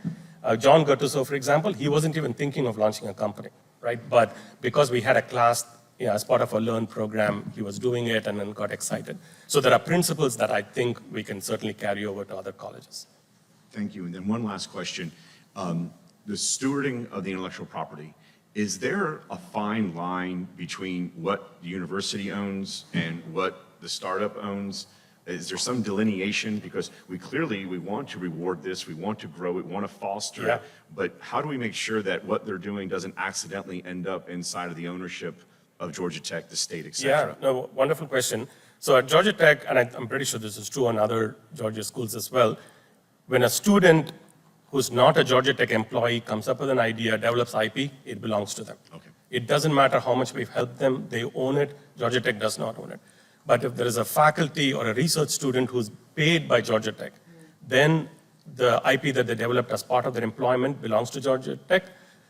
John Gattuso, for example, he wasn't even thinking of launching a company, right? But because we had a class as part of a Learn program, he was doing it and then got excited. So there are principles that I think we can certainly carry over to other colleges. Thank you. And then one last question. The stewarding of the intellectual property, is there a fine line between what the university owns and what the startup owns? Is there some delineation? Because we want to reward this, we want to grow it, we want to foster Yeah. it. But how do we make sure that what they're doing doesn't accidentally end up inside of the ownership of Georgia Tech, the state, et cetera? Yeah, no, wonderful question. So at Georgia Tech, and I'm pretty sure this is true on other Georgia schools as well, when a student who's not a Georgia Tech employee comes up with an idea, develops IP, it belongs to them. Okay. It doesn't matter how much we've helped them, they own it. Georgia Tech does not own it. But if there is a faculty or a research student who's paid by Georgia Tech, then the IP that they developed as part of their employment belongs to Georgia Tech.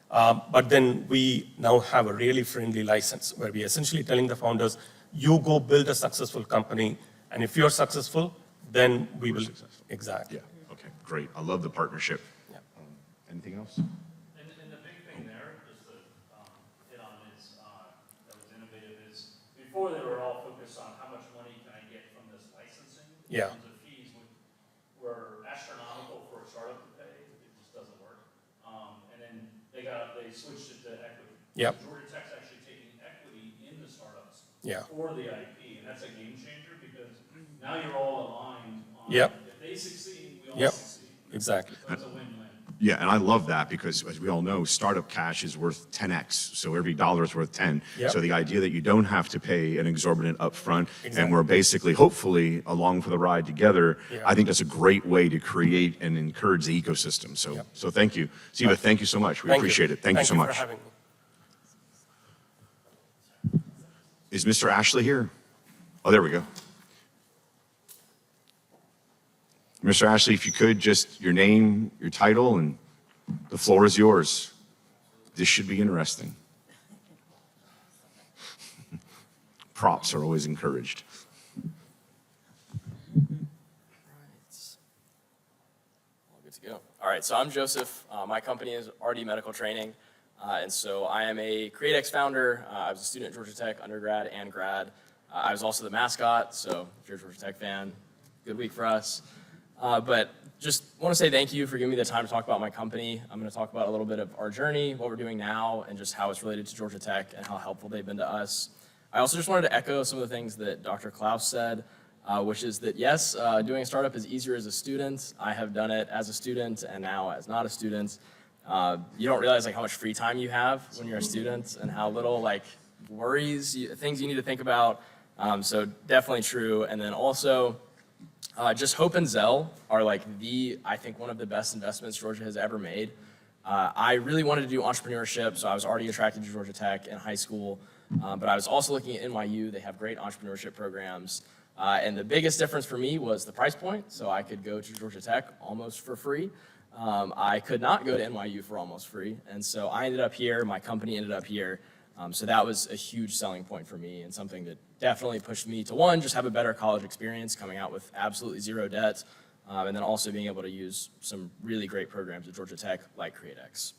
But then we now have a really friendly license where we're essentially telling the founders, you go build a successful company, and if you're successful, then we will. successful. Exactly. Yeah, okay, great. I love the partnership. Yeah. Anything else? And the big thing there, just to hit on is, that was innovative is, before they were all focused on how much money can I get from this licensing? Yeah. In terms of fees were astronomical for a startup to pay, it just doesn't work. And then they switched it to equity. Yep. So Georgia Tech's actually taking equity in the startups. Yeah. For the IP, and that's a game changer because now you're all aligned on. Yep. If they succeed, we all Yep. succeed. Exactly. So it's a win-win. Yeah, and I love that because, as we all know, startup cash is worth 10x, so every dollar is worth 10. Yep. So the idea that you don't have to pay an exorbitant upfront, and Exactly. we're basically, hopefully, along for the ride together, Yeah. I think that's a great way to create and encourage the ecosystem. So, Yep. so thank you. Siva, thank you so much. We Thank you. appreciate it. Thank you so for much. having me. Is Mr. Ashley here? Oh, there we go. Mr. Ashley, if you could, just your name, your title, and the floor is yours. This should be interesting. Props are always encouraged. All good to go. All right, so I'm Joseph. My company is RD Medical Training, and so I am a CreateX founder. I was a student at Georgia Tech, undergrad and grad. I was also the mascot, so if you're a Georgia Tech fan, good week for us. But just want to say thank you for giving me the time to talk about my company. I'm going to talk about a little bit of our journey, what we're doing now, and just how it's related to Georgia Tech and how helpful they've been to us. I also just wanted to echo some of the things that Dr. Klaus said, which is that yes, doing a startup is easier as a student. I have done it as a student and now as not a student. You don't realize like how much free time you have when you're a student and how little like worries, things you need to think about. So definitely true. And then also, just Hope and Zell are like I think one of the best investments Georgia has ever made. I really wanted to do entrepreneurship, so I was already attracted to Georgia Tech in high school, but I was also looking at NYU. They have great entrepreneurship programs, and the biggest difference for me was the price point, so I could go to Georgia Tech almost for free. I could not go to NYU for almost free, and so I ended up here, my company ended up here, so that was a huge selling point for me and something that definitely pushed me to, one, just have a better college experience coming out with absolutely zero debt, and then also being able to use some really great programs at Georgia Tech like CreateX.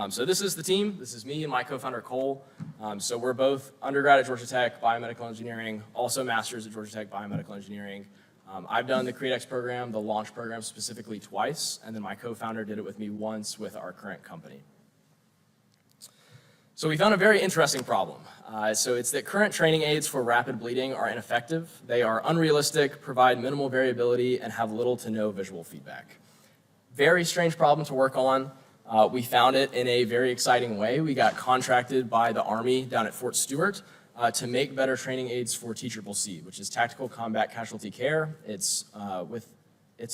So this is the team. This is me and my co-founder Cole. So we're both undergrad at Georgia Tech, biomedical engineering, also masters at Georgia Tech, biomedical engineering. I've done the CreateX program, the launch program specifically twice, and then my co-founder did it with me once with our current company. So we found a very interesting problem. So it's that current training aids for rapid bleeding are ineffective. They are unrealistic, provide minimal variability, and have little to no visual feedback. Very strange problem to work on. We found it in a very exciting way. We got contracted by the Army down at Fort Stewart to make better training aids for TCCC, which is Tactical Combat Casualty Care. It's a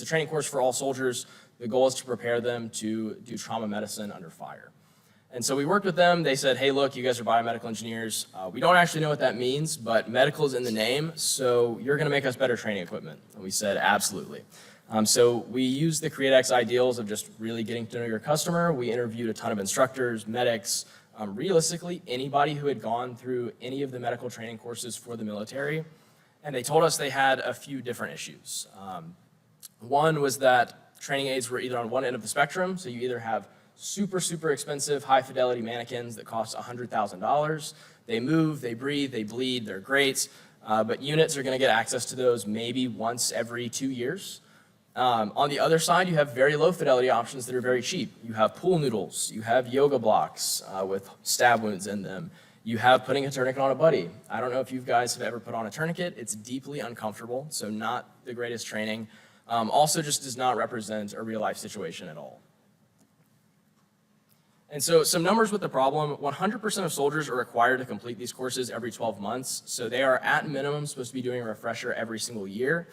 training course for all soldiers. The goal is to prepare them to do trauma medicine under fire. And so we worked with them. They said, hey, look, you guys are biomedical engineers. We don't actually know what that means, but medical is in the name, so you're going to make us better training equipment. And we said, absolutely. So we used the CreateX ideals of just really getting to know your customer. We interviewed a ton of instructors, medics, realistically, anybody who had gone through any of the medical training courses for the military. And they told us they had a few different issues. One was that training aids were either on one end of the spectrum, so you either have super, super expensive, high-fidelity mannequins that cost $100,000. They move, they breathe, they bleed, they're great, but units are going to get access to those maybe once every 2 years. On the other side, you have very low-fidelity options that are very cheap. You have pool noodles, you have yoga blocks with stab wounds in them. You have putting a tourniquet on a buddy. I don't know if you guys have ever put on a tourniquet. It's deeply uncomfortable, so not the greatest training. Also just does not represent a real-life situation at all. And so some numbers with the problem, 100% of soldiers are required to complete these courses every 12 months. So they are at minimum supposed to be doing a refresher every single year.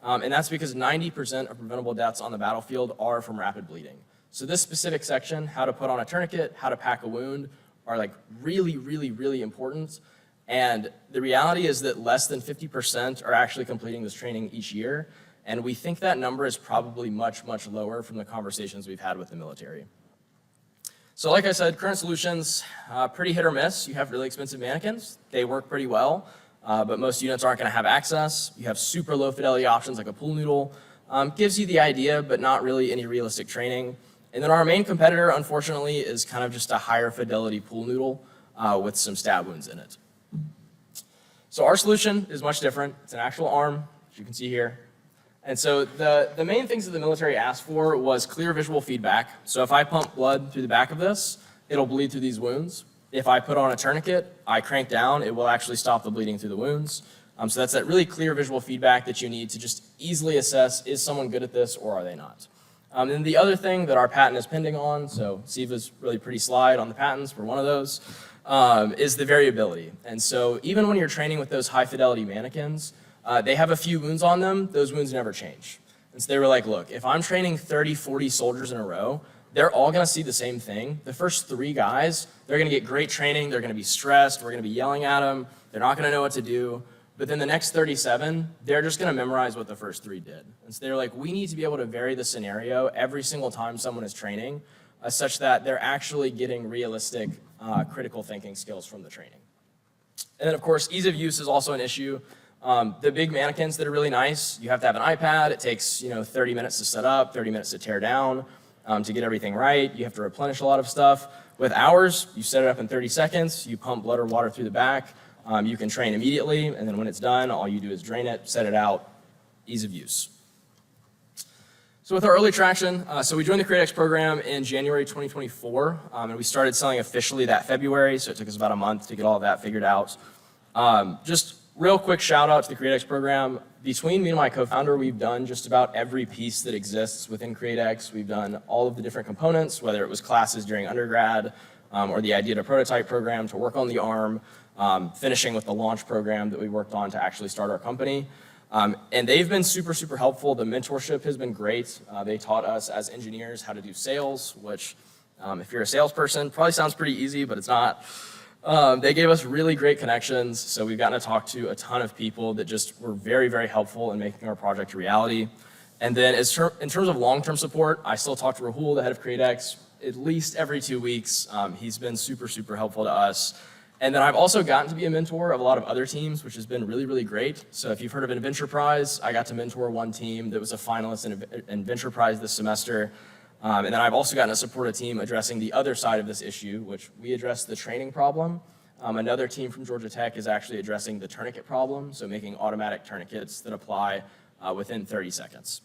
And that's because 90% of preventable deaths on the battlefield are from rapid bleeding. So this specific section, how to put on a tourniquet, how to pack a wound, are like really, really, really important. And the reality is that less than 50% are actually completing this training each year. And we think that number is probably much, much lower from the conversations we've had with the military. So like I said, current solutions, pretty hit or miss. You have really expensive mannequins. They work pretty well, but most units aren't gonna have access. You have super low fidelity options like a pool noodle. Gives you the idea, but not really any realistic training. And then our main competitor, unfortunately, is kind of just a higher fidelity pool noodle with some stab wounds in it. So our solution is much different. It's an actual arm, as you can see here. And so the main things that the military asked for was clear visual feedback. So if I pump blood through the back of this, it'll bleed through these wounds. If I put on a tourniquet, I crank down, it will actually stop the bleeding through the wounds. So that's that really clear visual feedback that you need to just easily assess, is someone good at this or are they not? And the other thing that our patent is pending on, so Siva's really pretty slide on the patents for one of those, is the variability. And so even when you're training with those high fidelity mannequins, they have a few wounds on them, those wounds never change. And so they were like, look, if I'm training 30, 40 soldiers in a row, they're all gonna see the same thing. The first 3 guys, they're gonna get great training, they're gonna be stressed, we're gonna be yelling at them, they're not gonna know what to do. But then the next 37, they're just gonna memorize what the first 3 did. And so they're like, we need to be able to vary the scenario every single time someone is training, such that they're actually getting realistic critical thinking skills from the training. And then of course, ease of use is also an issue. The big mannequins that are really nice, you have to have an iPad. It takes 30 minutes to set up, 30 minutes to tear down, to get everything right. You have to replenish a lot of stuff. With ours, you set it up in 30 seconds, you pump blood or water through the back, you can train immediately, and then when it's done, all you do is drain it, set it out, ease of use. So with our early traction, so we joined the CreateX program in January 2024, and we started selling officially that February, so it took us about a month to get all of that figured out. Just real quick shout out to the CreateX program. Between me and my co-founder, we've done just about every piece that exists within CreateX. We've done all of the different components, whether it was classes during undergrad, or the idea to prototype program to work on the arm, finishing with the launch program that we worked on to actually start our company. And they've been super, super helpful. The mentorship has been great. They taught us as engineers how to do sales, which if you're a salesperson, probably sounds pretty easy, but it's not. They gave us really great connections, so we've gotten to talk to a ton of people that just were very, very helpful in making our project a reality. And then in terms of long-term support, I still talk to Rahul, the head of CreateX, at least every 2 weeks. He's been super, super helpful to us. And then I've also gotten to be a mentor of a lot of other teams, which has been really, really great. So if you've heard of Adventure Prize, I got to mentor one team that was a finalist in Adventure Prize this semester. And then I've also gotten to support a team addressing the other side of this issue, which we addressed the training problem. Another team from Georgia Tech is actually addressing the tourniquet problem, so making automatic tourniquets that apply within 30 seconds.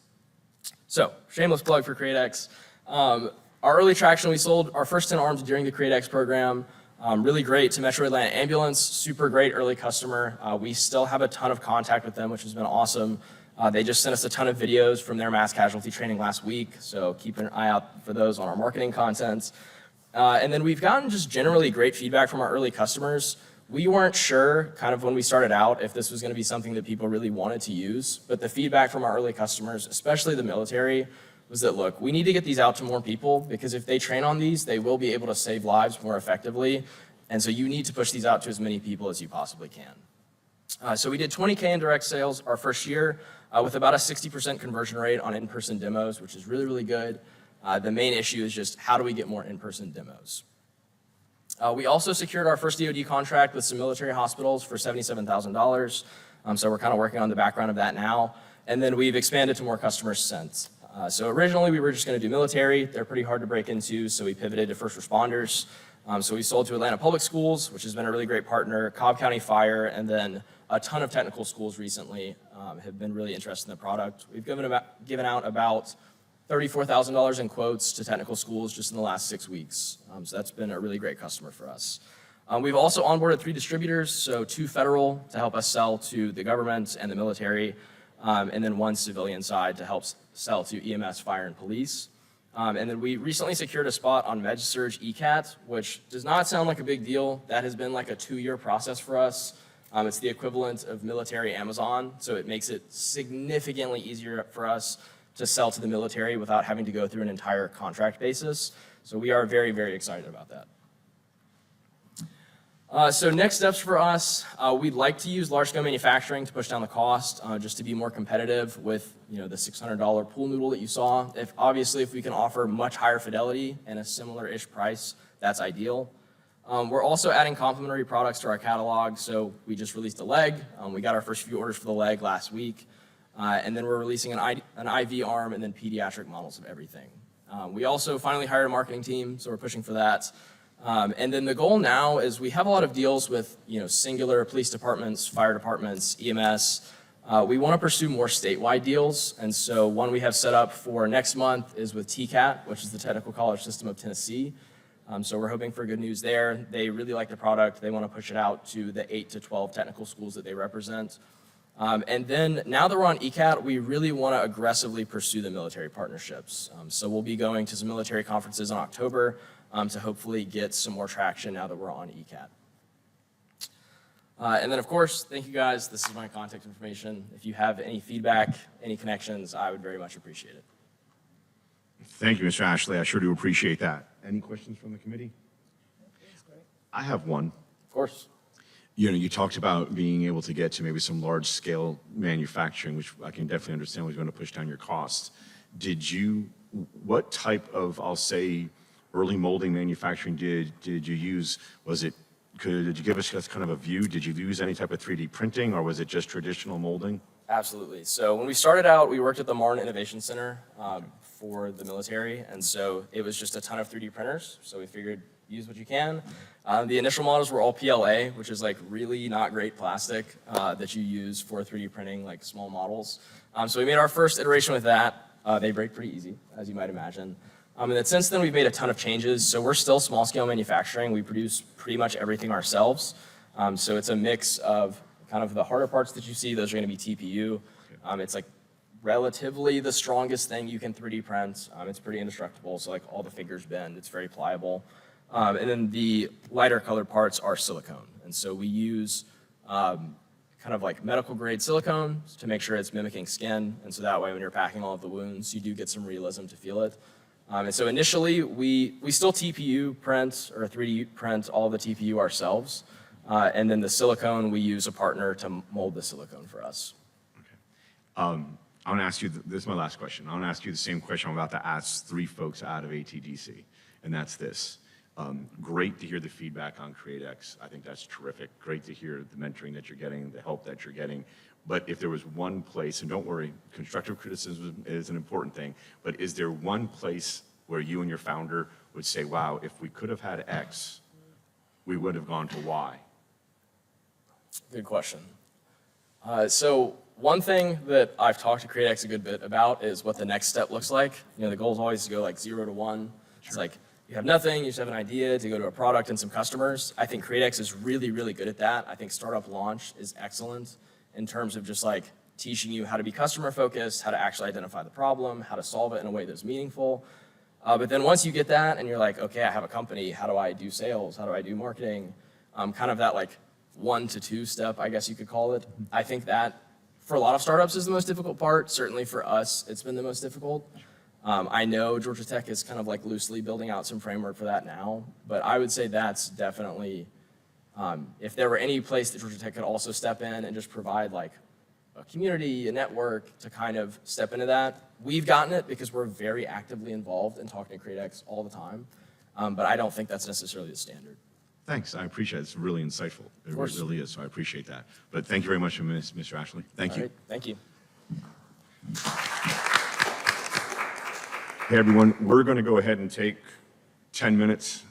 So, shameless plug for CreateX. Our early traction, we sold our first 10 arms during the CreateX program. Really great to Metro Atlanta Ambulance, super great early customer. We still have a ton of contact with them, which has been awesome. They just sent us a ton of videos from their mass casualty training last week, so keep an eye out for those on our marketing content. And then we've gotten just generally great feedback from our early customers. We weren't sure, kind of when we started out, if this was gonna be something that people really wanted to use, but the feedback from our early customers, especially the military, was that, look, we need to get these out to more people, because if they train on these, they will be able to save lives more effectively. And so you need to push these out to as many people as you possibly can. So we did 20K in direct sales our first year with about a 60% conversion rate on in-person demos, which is really, really good. The main issue is just how do we get more in-person demos? We also secured our first DoD contract with some military hospitals for $77,000. So we're kind of working on the background of that now. And then we've expanded to more customers since. So originally we were just going to do military. They're pretty hard to break into, so we pivoted to first responders. So we sold to Atlanta Public Schools, which has been a really great partner, Cobb County Fire, and then a ton of technical schools recently have been really interested in the product. We've given out about $34,000 in quotes to technical schools just in the last 6 weeks. So that's been a really great customer for us. We've also onboarded 3 distributors, so 2 federal to help us sell to the government and the military, and then 1 civilian side to help sell to EMS, fire, and police. And then we recently secured a spot on MedSurg ECAT, which does not sound like a big deal. That has been like a 2-year process for us. It's the equivalent of military Amazon, so it makes it significantly easier for us to sell to the military without having to go through an entire contract basis. So we are very, very excited about that. So next steps for us, we'd like to use large-scale manufacturing to push down the cost, just to be more competitive with, the $600 pool noodle that you saw. Obviously, if we can offer much higher fidelity and a similar-ish price, that's ideal. We're also adding complementary products to our catalog. So we just released a leg. We got our first few orders for the leg last week. And then we're releasing an IV arm and then pediatric models of everything. We also finally hired a marketing team, so we're pushing for that. And then the goal now is we have a lot of deals with, singular police departments, fire departments, EMS. We want to pursue more statewide deals. And so one we have set up for next month is with TCAT, which is the Technical College System of Tennessee. So we're hoping for good news there. They really like the product. They want to push it out to the 8 to 12 technical schools that they represent. And then now that we're on ECAT, we really want to aggressively pursue the military partnerships. So we'll be going to some military conferences in October to hopefully get some more traction now that we're on ECAT. And then, of course, thank you guys. This is my contact information. If you have any feedback, any connections, I would very much appreciate it. Thank you, Mr. Ashley. I sure do appreciate that. Any questions from the committee? I have one. Of course. You talked about being able to get to maybe some large-scale manufacturing, which I can definitely understand was going to push down your costs. What type of, I'll say, early molding manufacturing did you use? Did you give us kind of a view? Did you use any type of 3D printing, or was it just traditional molding? Absolutely. So when we started out, we worked at the Martin Innovation Center for the military, and so it was just a ton of 3D printers. So we figured, use what you can. The initial models were all PLA, which is like really not great plastic that you use for 3D printing, like small models. So we made our first iteration with that. They break pretty easy, as you might imagine. And then since then, we've made a ton of changes. So we're still small-scale manufacturing. We produce pretty much everything ourselves. So it's a mix of kind of the harder parts that you see. Those are going to be TPU. It's like relatively the strongest thing you can 3D print. It's pretty indestructible. So like all the figures bend. It's very pliable. And then the lighter colored parts are silicone. And so we use kind of like medical grade silicone to make sure it's mimicking skin. And so that way when you're packing all of the wounds, you do get some realism to feel it. And so initially we still TPU print or 3D print all the TPU ourselves. And then the silicone, we use a partner to mold the silicone for us. I want to ask you, this is my last question. I want to ask you the same question I'm about to ask 3 folks out of ATDC, and that's this. Great to hear the feedback on CreateX. I think that's terrific. Great to hear the mentoring that you're getting, the help that you're getting. But if there was one place, and don't worry, constructive criticism is an important thing, but is there one place where you and your founder would say, wow, if we could have had X, we would have gone to Y? Good question. So one thing that I've talked to CreateX a good bit about is what the next step looks like. The goal is always to go like 0 to 1. It's like you have nothing, you just have an idea to go to a product and some customers. I think CreateX is really, really good at that. I think Startup Launch is excellent in terms of just like teaching you how to be customer focused, how to actually identify the problem, how to solve it in a way that's meaningful. But then once you get that and you're like, okay, I have a company, how do I do sales? How do I do marketing? Kind of that like 1 to 2 step, I guess you could call it. I think that for a lot of startups is the most difficult part. Certainly for us, it's been the most difficult. I know Georgia Tech is kind of like loosely building out some framework for that now, but I would say that's definitely, if there were any place that Georgia Tech could also step in and just provide like a community, a network to kind of step into that. We've gotten it because we're very actively involved in talking to CreateX all the time, but I don't think that's necessarily the standard. Thanks, I appreciate it. It's really insightful. It course. really is, so I appreciate that. But thank you very much, Mr. Ashley. Thank All you. right, thank you. Hey, everyone, we're going to go ahead and take 10 minutes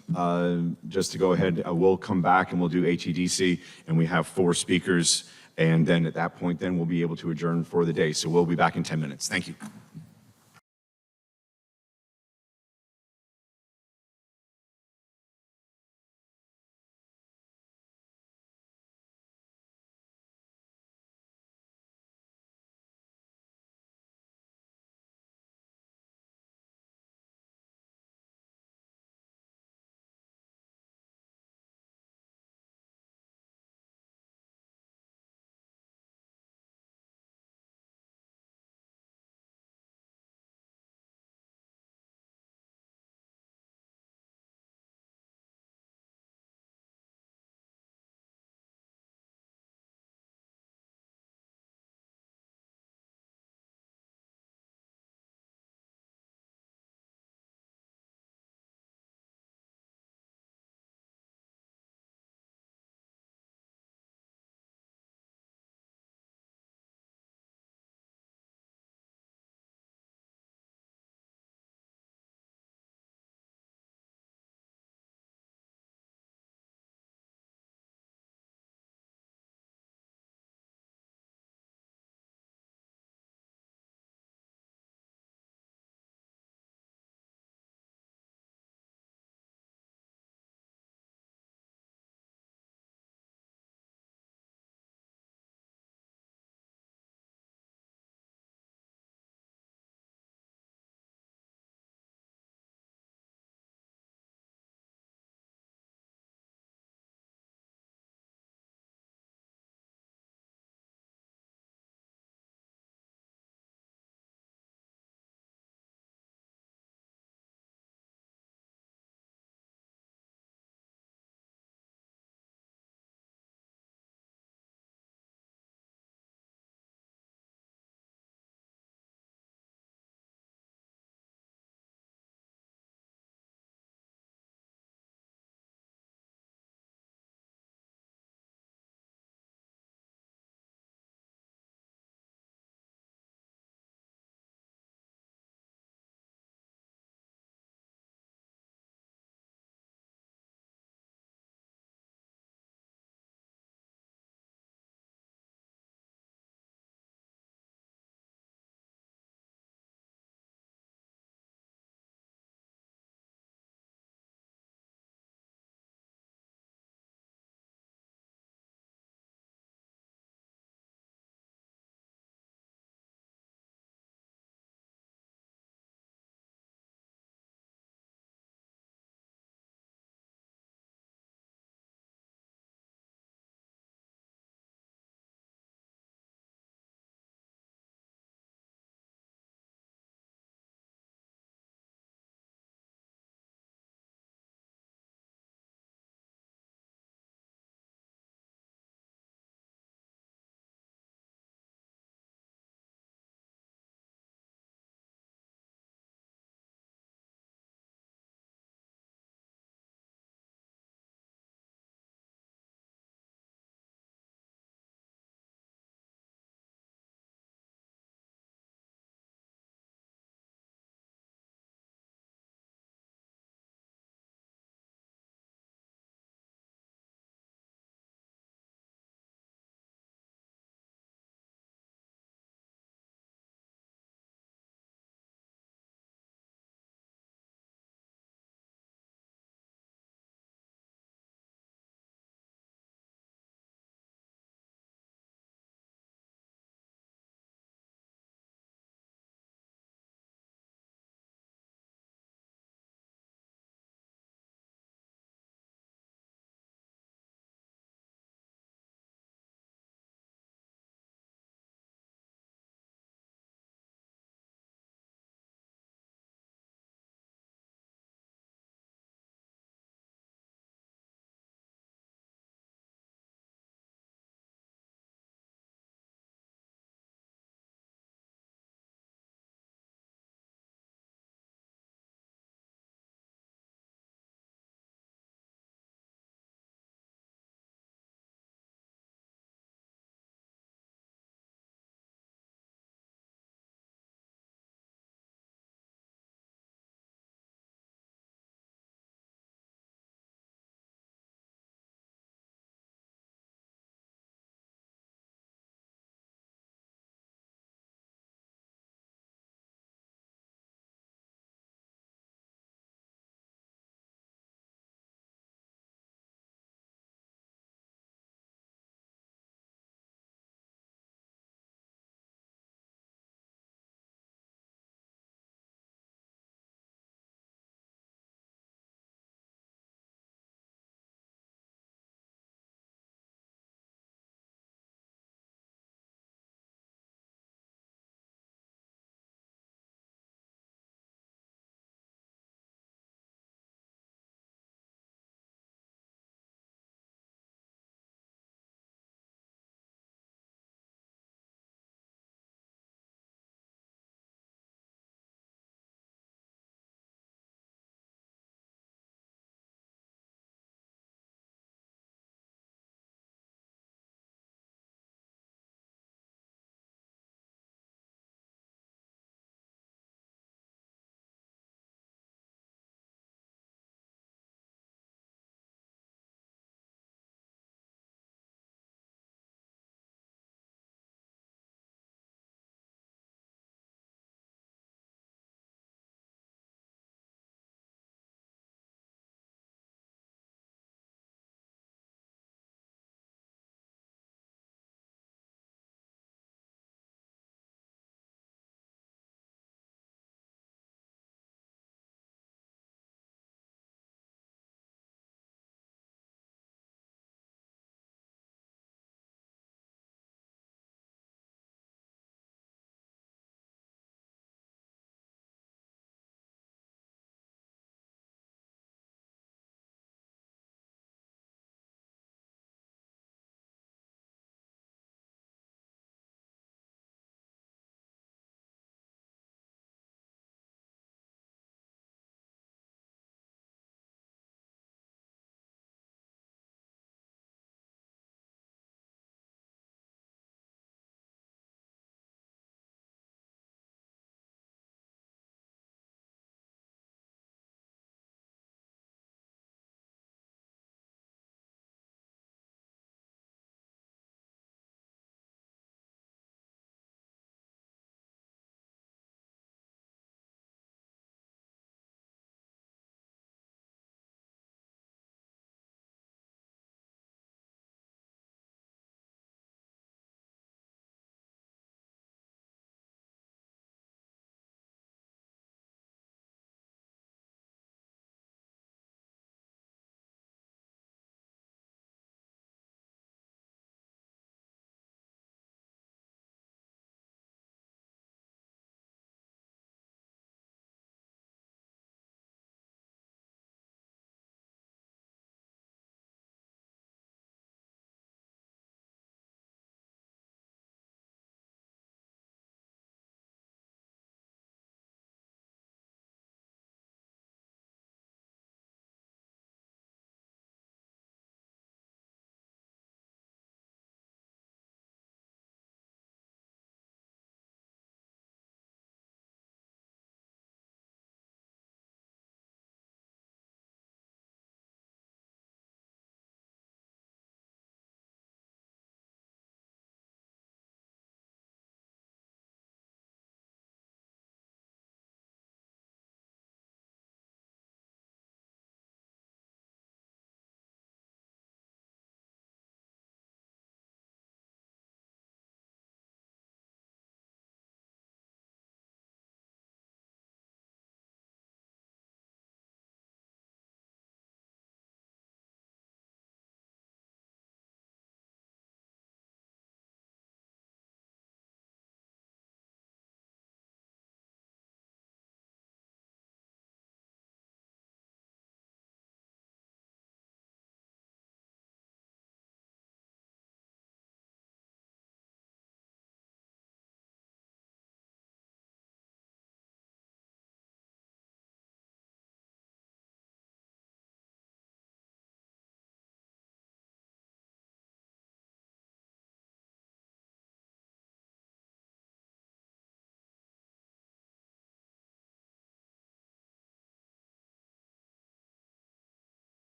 just to go ahead. We'll come back and we'll do ATDC, and we have 4 speakers. And then at that point, then we'll be able to adjourn for the day. So we'll be back in 10 minutes. Thank you.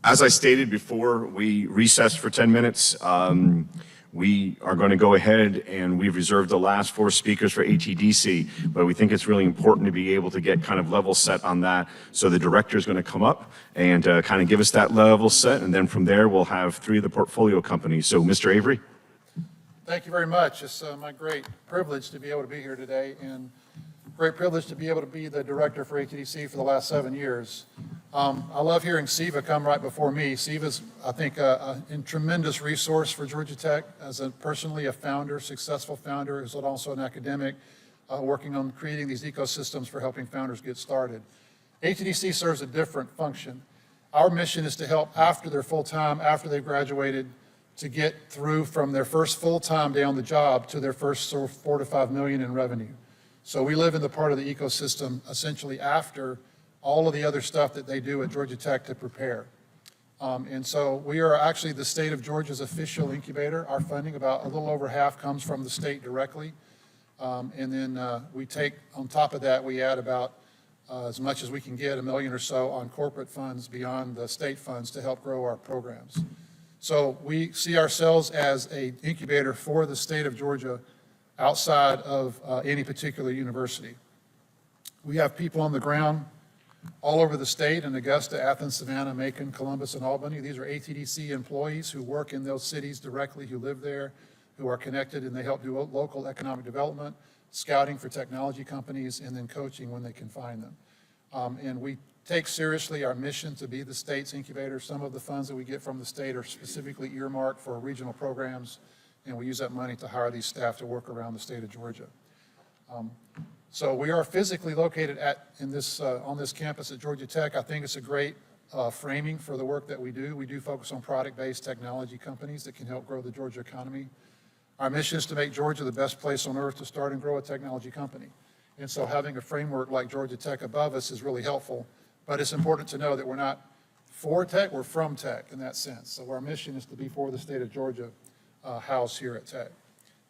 As I stated before, we recessed for 10 minutes. We are going to go ahead and we've reserved the last 4 speakers for ATDC, but we think it's really important to be able to get kind of level set on that. So the director is going to come up and kind of give us that level set, and then from there we'll have 3 of the portfolio companies. So Mr. Avery? Thank you very much. It's my great privilege to be able to be here today, and great privilege to be able to be the director for ATDC for the last 7 years. I love hearing Siva come right before me. Siva's, I think, a tremendous resource for Georgia Tech as personally a founder, successful founder, who's also an academic, working on creating these ecosystems for helping founders get started. ATDC serves a different function. Our mission is to help after they're full-time, after they've graduated, to get through from their first full-time day on the job to their first sort of 4 to 5 million in revenue. So we live in the part of the ecosystem essentially after all of the other stuff that they do at Georgia Tech to prepare. And so we are actually the state of Georgia's official incubator. Our funding, about a little over half, comes from the state directly. And then we take, on top of that, we add about as much as we can get, $1 million or so on corporate funds beyond the state funds to help grow our programs. So we see ourselves as an incubator for the state of Georgia outside of any particular university. We have people on the ground all over the state in Augusta, Athens, Savannah, Macon, Columbus, and Albany. These are ATDC employees who work in those cities directly, who live there, who are connected, and they help do local economic development, scouting for technology companies, and then coaching when they can find them. And we take seriously our mission to be the state's incubator. Some of the funds that we get from the state are specifically earmarked for regional programs, and we use that money to hire these staff to work around the state of Georgia. So we are physically located on this campus at Georgia Tech. I think it's a great framing for the work that we do. We do focus on product-based technology companies that can help grow the Georgia economy. Our mission is to make Georgia the best place on earth to start and grow a technology company. And so having a framework like Georgia Tech above us is really helpful. But it's important to know that we're not for tech, we're from tech in that sense. So our mission is to be for the state of Georgia housed here at Tech.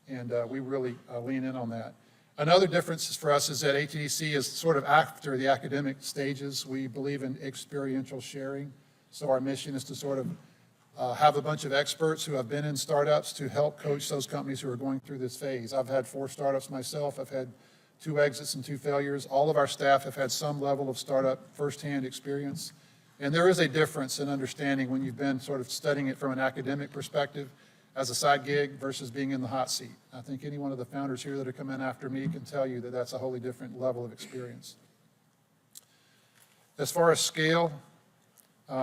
And we really lean in on that. Another difference for us is that ATDC is sort of after the academic stages. We believe in experiential sharing. So our mission is to sort of have a bunch of experts who have been in startups to help coach those companies who are going through this phase. I've had 4 startups myself. I've had 2 exits and 2 failures. All of our staff have had some level of startup firsthand experience. And there is a difference in understanding when you've been sort of studying it from an academic perspective as a side gig versus being in the hot seat. I think any one of the founders here that have come in after me can tell you that that's a wholly different level of experience. As far as scale,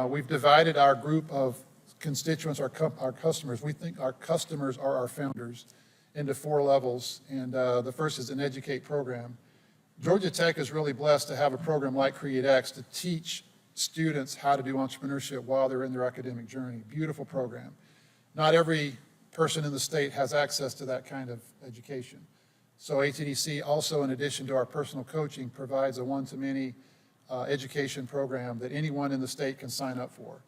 we've divided our group of constituents, our customers. We think our customers are our founders into 4 levels, and the first is an Educate program. Georgia Tech is really blessed to have a program like CreateX to teach students how to do entrepreneurship while they're in their academic journey. Beautiful program. Not every person in the state has access to that kind of education. So ATDC also, in addition to our personal coaching, provides a one-to-many education program that anyone in the state can sign up for.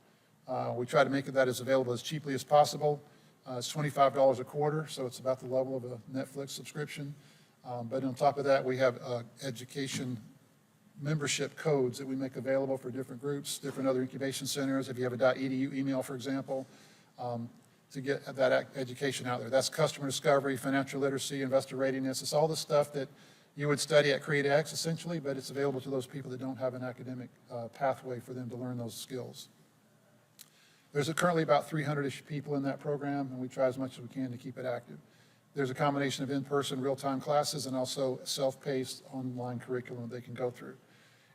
We try to make that as available as cheaply as possible. It's $25 a quarter, so it's about the level of a Netflix subscription. But on top of that, we have education membership codes that we make available for different groups, different other incubation centers. If you have a .edu email, for example, to get that education out there. That's customer discovery, financial literacy, investor readiness. It's all the stuff that you would study at CreateX, essentially, but it's available to those people that don't have an academic pathway for them to learn those skills. There's currently about 300-ish people in that program, and we try as much as we can to keep it active. There's a combination of in-person, real-time classes and also self-paced online curriculum they can go through.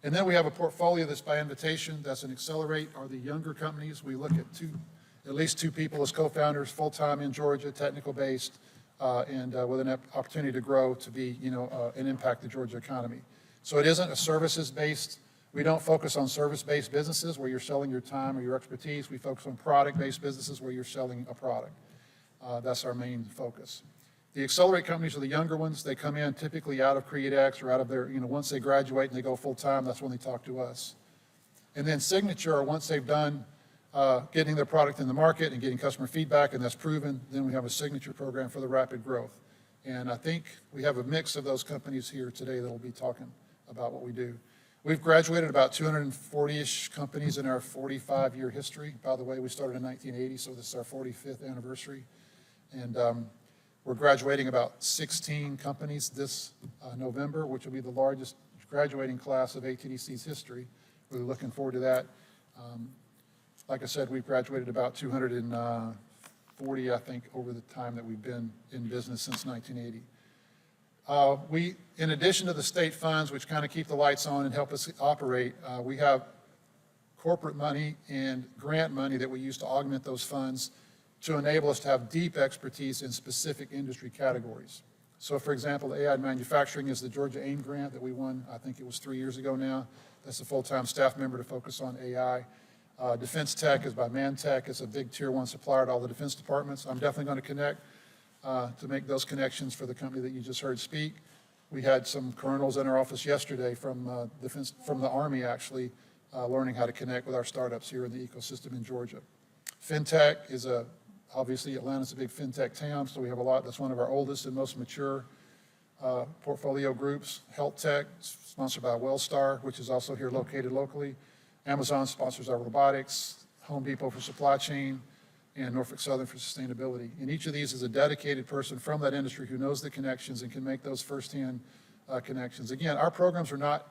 And then we have a portfolio that's by invitation. That's an Accelerate, are the younger companies. We look at least 2 people as co-founders, full-time in Georgia, technical-based, and with an opportunity to grow to be, and impact the Georgia economy. So it isn't a services-based. We don't focus on service-based businesses where you're selling your time or your expertise. We focus on product-based businesses where you're selling a product. That's our main focus. The Accelerate companies are the younger ones. They come in typically out of CreateX or out of their, once they graduate and they go full-time, that's when they talk to us. And then Signature, once they've done getting their product in the market and getting customer feedback, and that's proven, then we have a Signature program for the rapid growth. And I think we have a mix of those companies here today that will be talking about what we do. We've graduated about 240-ish companies in our 45-year history. By the way, we started in 1980, so this is our 45th anniversary. And we're graduating about 16 companies this November, which will be the largest graduating class of ATDC's history. We're looking forward to that. Like I said, we've graduated about 240, I think, over the time that we've been in business since 1980. We, in addition to the state funds, which kind of keep the lights on and help us operate, we have corporate money and grant money that we use to augment those funds to enable us to have deep expertise in specific industry categories. So for example, AI manufacturing is the Georgia AIM grant that we won, I think it was 3 years ago now. That's a full-time staff member to focus on AI. Defense tech is by Mantech. It's a big tier 1 supplier to all the defense departments. I'm definitely going to connect to make those connections for the company that you just heard speak. We had some colonels in our office yesterday from the Army, actually, learning how to connect with our startups here in the ecosystem in Georgia. FinTech is obviously Atlanta's a big FinTech town, so we have a lot. That's one of our oldest and most mature portfolio groups. Health Tech, sponsored by Wellstar, which is also here located locally. Amazon sponsors our robotics, Home Depot for supply chain, and Norfolk Southern for sustainability. And each of these is a dedicated person from that industry who knows the connections and can make those firsthand connections. Again, our programs are not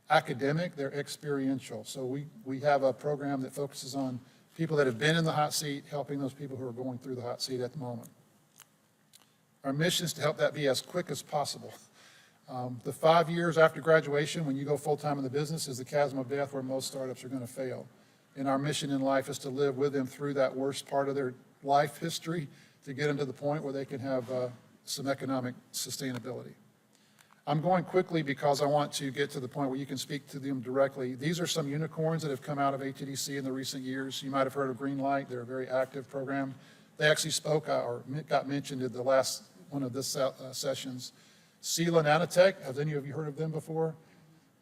academic, they're experiential. So we have a program that focuses on people that have been in the hot seat, helping those people who are going through the hot seat at the moment. Our mission is to help that be as quick as possible. The 5 years after graduation, when you go full-time in the business, is the chasm of death where most startups are going to fail. And our mission in life is to live with them through that worst part of their life history to get them to the point where they can have some economic sustainability. I'm going quickly because I want to get to the point where you can speak to them directly. These are some unicorns that have come out of ATDC in the recent years. You might have heard of Greenlight. They're a very active program. They actually spoke or got mentioned at the last one of this sessions. Sila Nanotech, have any of you heard of them before?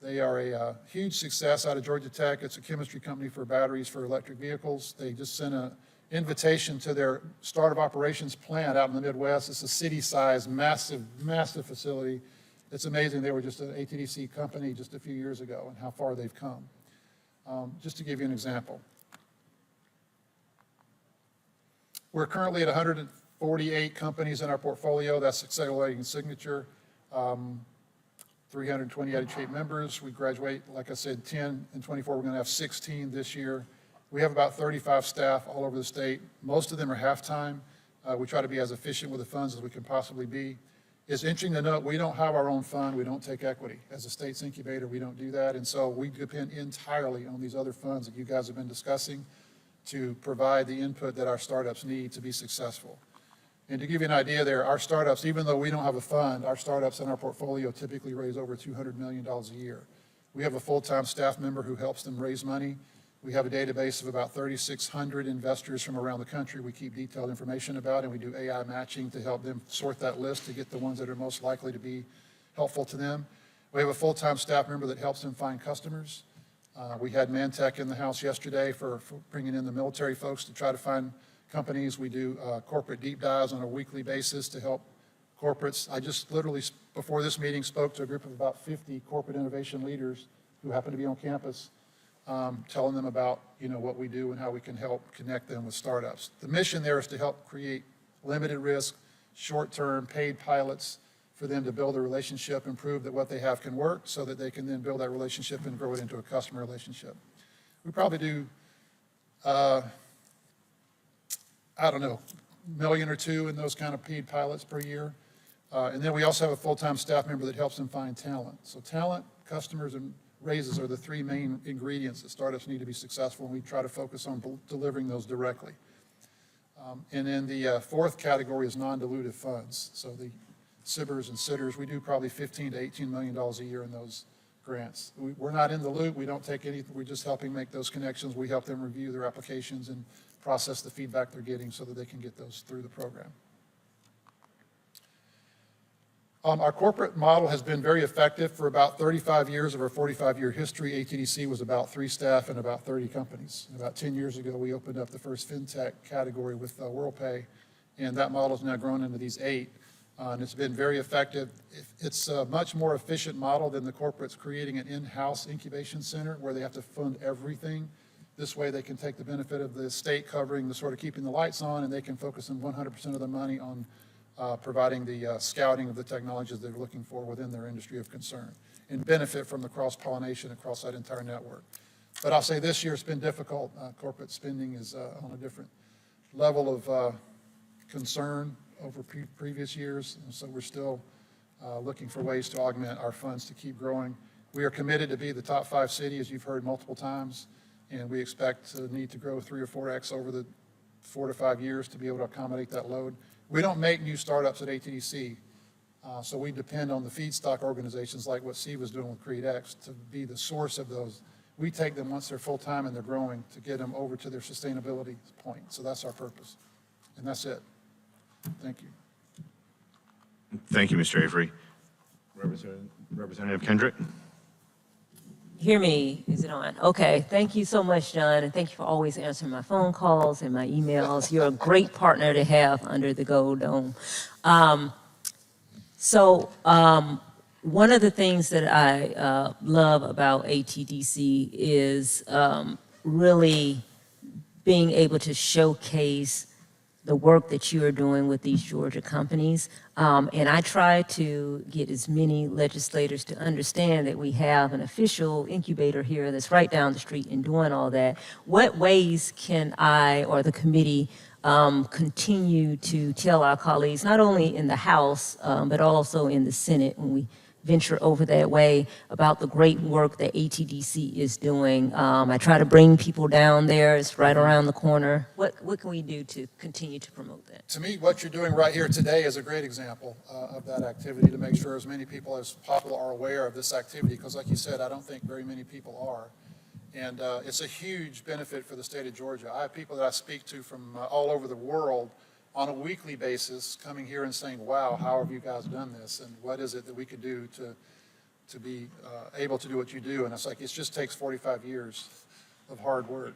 They are a huge success out of Georgia Tech. It's a chemistry company for batteries for electric vehicles. They just sent an invitation to their start of operations plant out in the Midwest. It's a city-sized, massive, massive facility. It's amazing. They were just an ATDC company just a few years ago and how far they've come. Just to give you an example. We're currently at 148 companies in our portfolio. That's accelerating signature. 320 educate members. We graduate, like I said, 10 and 24. We're going to have 16 this year. We have about 35 staff all over the state. Most of them are half-time. We try to be as efficient with the funds as we can possibly be. It's interesting to note we don't have our own fund. We don't take equity. As a state's incubator, we don't do that. And so we depend entirely on these other funds that you guys have been discussing to provide the input that our startups need to be successful. And to give you an idea there, our startups, even though we don't have a fund, our startups in our portfolio typically raise over $200 million a year. We have a full-time staff member who helps them raise money. We have a database of about 3,600 investors from around the country we keep detailed information about, and we do AI matching to help them sort that list to get the ones that are most likely to be helpful to them. We have a full-time staff member that helps them find customers. We had Mantech in the house yesterday for bringing in the military folks to try to find companies. We do corporate deep dives on a weekly basis to help corporates. I just literally, before this meeting, spoke to a group of about 50 corporate innovation leaders who happen to be on campus, telling them about what we do and how we can help connect them with startups. The mission there is to help create limited risk, short-term paid pilots for them to build a relationship and prove that what they have can work so that they can then build that relationship and grow it into a customer relationship. We probably do I don't know, $1 million or $2 million in those kind of paid pilots per year. And then we also have a full-time staff member that helps them find talent. So talent, customers, and raises are the three main ingredients that startups need to be successful, and we try to focus on delivering those directly. And then the fourth category is non-dilutive funds. So the SIBRs and SITRs, we do probably $15 to $18 million a year in those grants. We're not in the loop. We don't take anything. We're just helping make those connections. We help them review their applications and process the feedback they're getting so that they can get those through the program. Our corporate model has been very effective. For about 35 years of our 45-year history, ATDC was about 3 staff and about 30 companies. And about 10 years ago, we opened up the first FinTech category with WorldPay, and that model has now grown into these 8. and it's been very effective. It's a much more efficient model than the corporates creating an in-house incubation center where they have to fund everything. This way, they can take the benefit of the state covering the sort of keeping the lights on, and they can focus on 100% of the money on providing the scouting of the technologies they're looking for within their industry of concern, and benefit from the cross-pollination across that entire network. But I'll say this year it's been difficult. Corporate spending is on a different level of concern over previous years, and so we're still looking for ways to augment our funds to keep growing. We are committed to be the top 5 city, as you've heard multiple times, and we expect to need to grow 3 or 4x over the 4 to 5 years to be able to accommodate that load. We don't make new startups at ATDC, so we depend on the feedstock organizations like what Steve was doing with CreedX to be the source of those. We take them once they're full-time and they're growing to get them over to their sustainability point. So that's our purpose, and that's it. Thank you. Thank you, Mr. Avery. Representative Kendrick? Hear me, is it on? Okay, thank you so much, John, and thank you for always answering my phone calls and my emails. You're a great partner to have under the Gold Dome. One of the things that I love about ATDC is really being able to showcase the work that you are doing with these Georgia companies. And I try to get as many legislators to understand that we have an official incubator here that's right down the street and doing all that. What ways can I or the committee continue to tell our colleagues, not only in the House, but also in the Senate when we venture over that way, about the great work that ATDC is doing? I try to bring people down there. It's right around the corner. What can we do to continue to promote that? To me, what you're doing right here today is a great example of that activity, to make sure as many people as possible are aware of this activity, because like you said, I don't think very many people are. And it's a huge benefit for the state of Georgia. I have people that I speak to from all over the world on a weekly basis coming here and saying, wow, how have you guys done this? And what is it that we could do to be able to do what you do? And it's like, it just takes 45 years of hard work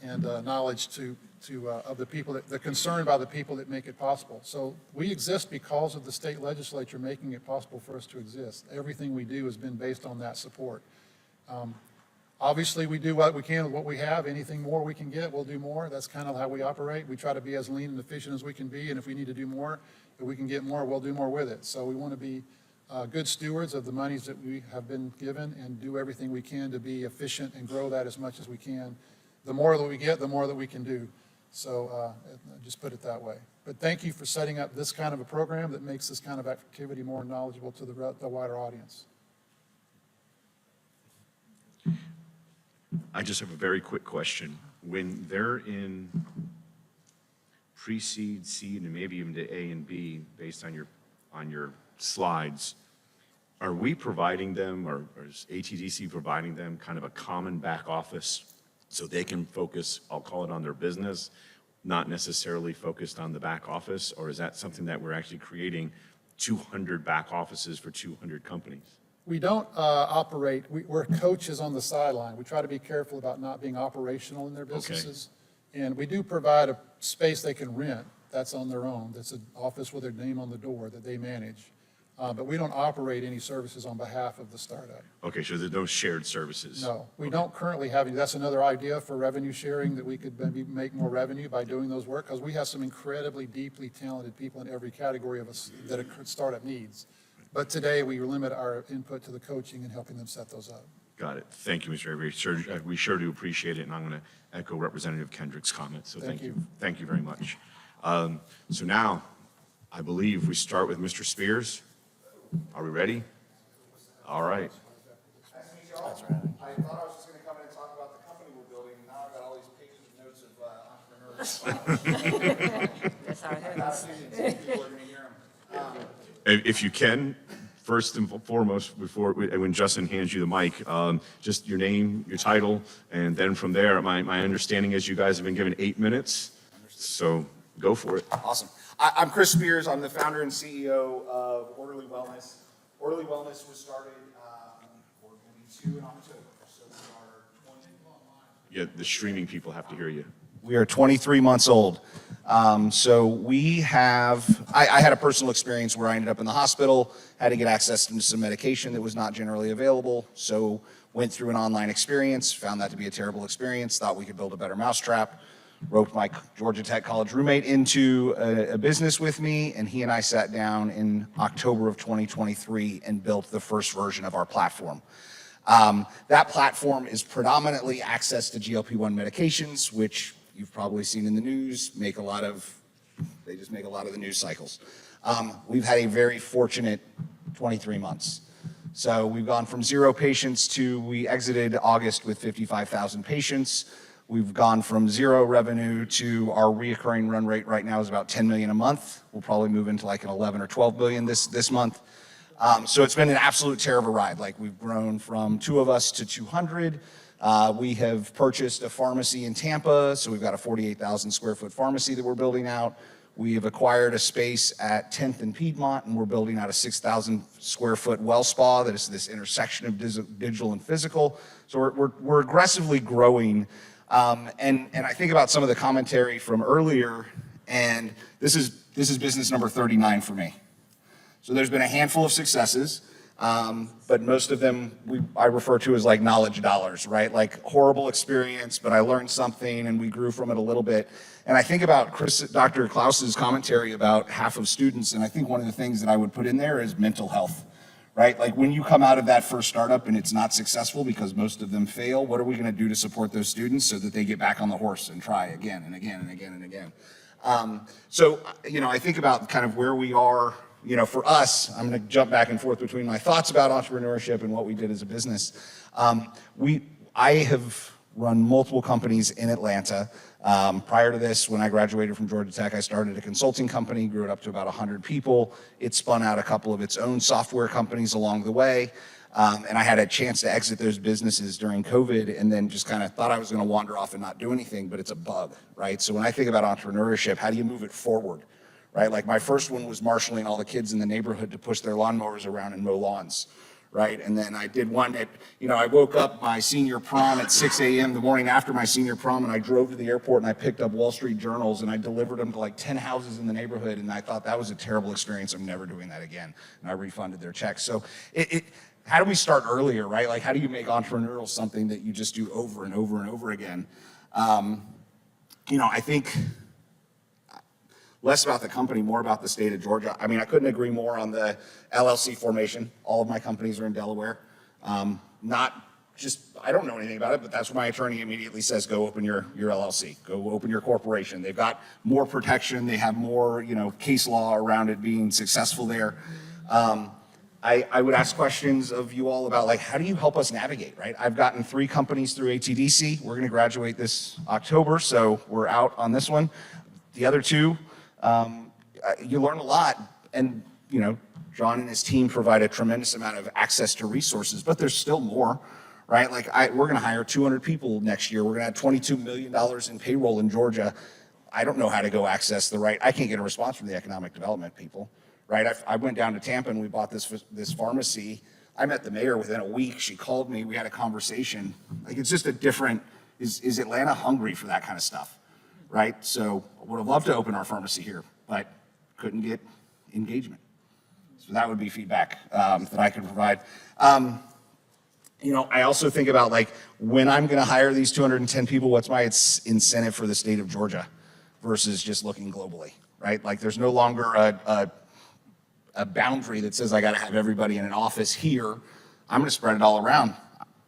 and knowledge of the people, the concern by the people that make it possible. So we exist because of the state legislature making it possible for us to exist. Everything we do has been based on that support. Obviously, we do what we can with what we have. Anything more we can get, we'll do more. That's kind of how we operate. We try to be as lean and efficient as we can be, and if we need to do more, if we can get more, we'll do more with it. So we want to be good stewards of the monies that we have been given and do everything we can to be efficient and grow that as much as we can. The more that we get, the more that we can do. So just put it that way. But thank you for setting up this kind of a program that makes this kind of activity more knowledgeable to the wider audience. I just have a very quick question. When they're in pre-seed, seed, and maybe even to A and B, based on your slides, are we providing them, or is ATDC providing them kind of a common back office so they can focus, I'll call it, on their business, not necessarily focused on the back office? Or is that something that we're actually creating 200 back offices for 200 companies? We don't operate, we're coaches on the sideline. We try to be careful about not being operational in their businesses. And we do provide a space they can rent. That's on their own. That's an office with their name on the door that they manage. But we don't operate any services on behalf of the startup. Okay, so there's no shared services? No, we don't currently have any. That's another idea for revenue sharing, that we could maybe make more revenue by doing those work, because we have some incredibly deeply talented people in every category of us that a startup needs. But today, we limit our input to the coaching and helping them set those up. Got it. Thank you, Mr. Avery. We sure do appreciate it, and I'm going to echo Representative Kendrick's comments. So thank you. Thank you very much. So now, I believe we start with Mr. Spears. Are we ready? All right. Nice to meet you all. That's right. I thought I was just going to come in and talk about the company we're building, and now I've got all these pages of notes of entrepreneurs. That's our People are going to hear them. If you can, first and foremost, when Justin hands you the mic, just your name, your title, and then from there, my understanding is you guys have been given 8 minutes, so go for it. Awesome. I'm Chris Spears. I'm the founder and CEO of Orderly Wellness. Orderly Wellness was started, we're going to be 2 in October, so we are 20. Yeah, the streaming people have to hear you. We are 23 months old. So we have, I had a personal experience where I ended up in the hospital, had to get access to some medication that was not generally available. So went through an online experience, found that to be a terrible experience, thought we could build a better mousetrap, roped my Georgia Tech college roommate into a business with me, and he and I sat down in October of 2023 and built the first version of our platform. That platform is predominantly access to GLP-1 medications, which you've probably seen in the news, they just make a lot of the news cycles. We've had a very fortunate 23 months. So we've gone from 0 patients to, we exited August with 55,000 patients. We've gone from 0 revenue to our reoccurring run rate right now is about 10 million a month. We'll probably move into like an 11 or 12 million this month. So it's been an absolute tear of a ride. Like we've grown from 2 of us to 200. We have purchased a pharmacy in Tampa, so we've got a 48,000 square foot pharmacy that we're building out. We have acquired a space at 10th and Piedmont, and we're building out a 6,000 square foot well spa that is this intersection of digital and physical. So we're aggressively growing. And I think about some of the commentary from earlier, and this is business number 39 for me. So there's been a handful of successes, but most of them I refer to as like knowledge dollars, right? Like horrible experience, but I learned something and we grew from it a little bit. And I think about Dr. Klaus's commentary about half of students, and I think one of the things that I would put in there is mental health, right? Like when you come out of that first startup and it's not successful because most of them fail, what are we gonna do to support those students so that they get back on the horse and try again and again and again and again? So, I think about kind of where we are. For us, I'm going to jump back and forth between my thoughts about entrepreneurship and what we did as a business. I have run multiple companies in Atlanta. Prior to this, when I graduated from Georgia Tech, I started a consulting company, grew it up to about 100 people. It spun out a couple of its own software companies along the way. And I had a chance to exit those businesses during COVID and then just kind of thought I was going to wander off and not do anything, but it's a bug, right? So when I think about entrepreneurship, how do you move it forward? Right? Like my first one was marshaling all the kids in the neighborhood to push their lawnmowers around and mow lawns, right? And then I did one at, I woke up my senior prom at 6 a.m. the morning after my senior prom, and I drove to the airport and I picked up Wall Street Journals and I delivered them to like 10 houses in the neighborhood, and I thought that was a terrible experience. I'm never doing that again. And I refunded their checks. So how do we start earlier, right? Like how do you make entrepreneurial something that you just do over and over and over again? I think less about the company, more about the state of Georgia. I mean, I couldn't agree more on the LLC formation. All of my companies are in Delaware. I don't know anything about it, but that's what my attorney immediately says, go open your LLC, go open your corporation. They've got more protection. They have more, case law around it being successful there. I would ask questions of you all about like, how do you help us navigate, right? I've gotten 3 companies through ATDC. We're gonna graduate this October, so we're out on this one. The other 2, you learn a lot, and John and his team provide a tremendous amount of access to resources, but there's still more, right? Like we're gonna hire 200 people next year. We're gonna have $22 million in payroll in Georgia. I don't know how to go access I can't get a response from the economic development people, right? I went down to Tampa and we bought this pharmacy. I met the mayor within a week. She called me, we had a conversation. Like it's just a different, is Atlanta hungry for that kind of stuff? Right? So I would have loved to open our pharmacy here, but couldn't get engagement. So that would be feedback that I could provide. I also think about like when I'm going to hire these 210 people, what's my incentive for the state of Georgia versus just looking globally, right? Like there's no longer a boundary that says I got to have everybody in an office here. I'm going to spread it all around,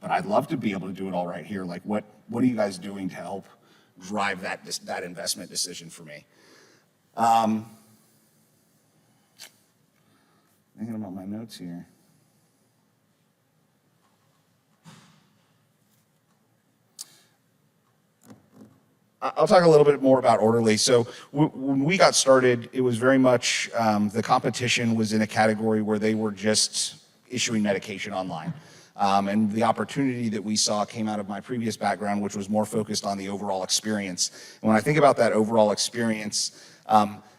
but I'd love to be able to do it all right here. Like what are you guys doing to help drive that investment decision for me? Thinking about my notes here. I'll talk a little bit more about Orderly. So when we got started, it was very much the competition was in a category where they were just issuing medication online. And the opportunity that we saw came out of my previous background, which was more focused on the overall experience. And when I think about that overall experience,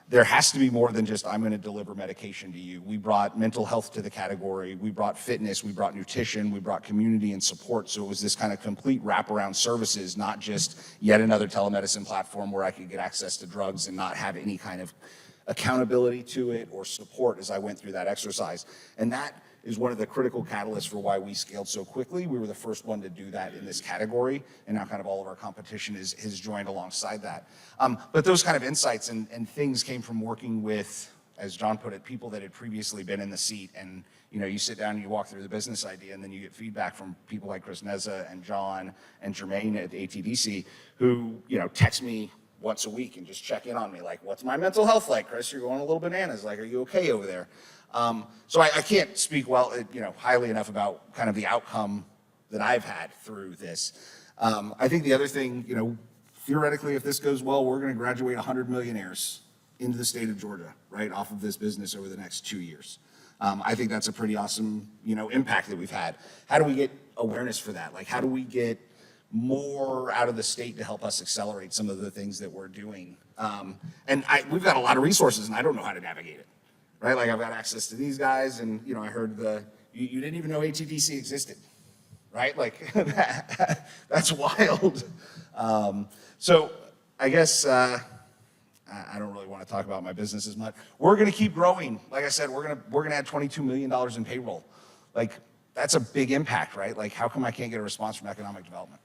there has to be more than just, I'm going to deliver medication to you. We brought mental health to the category. We brought fitness. We brought nutrition. We brought community and support. So it was this kind of complete wraparound services, not just yet another telemedicine platform where I could get access to drugs and not have any kind of accountability to it or support as I went through that exercise. And that is one of the critical catalysts for why we scaled so quickly. We were the first one to do that in this category, and now kind of all of our competition has joined alongside that. But those kind of insights and things came from working with, as John put it, people that had previously been in the seat. And you sit down and you walk through the business idea, and then you get feedback from people like Chris Neza and John and Jermaine at ATDC, who text me once a week and just check in on me, like, what's my mental health like, Chris? You're going a little bananas. Like, are you okay over there? So I can't speak highly enough about kind of the outcome that I've had through this. I think the other thing, theoretically, if this goes well, we're going to graduate 100 millionaires into the state of Georgia, right, off of this business over the next 2 years. I think that's a pretty awesome, impact that we've had. How do we get awareness for that? Like, how do we get more out of the state to help us accelerate some of the things that we're doing? And we've got a lot of resources, and I don't know how to navigate it. Right, like I've got access to these guys, and I heard you didn't even know ATDC existed, right? Like that's wild. So I guess I don't really want to talk about my business as much. We're going to keep growing. Like I said, we're gonna add $22 million in payroll. Like that's a big impact, right? Like how come I can't get a response from economic development?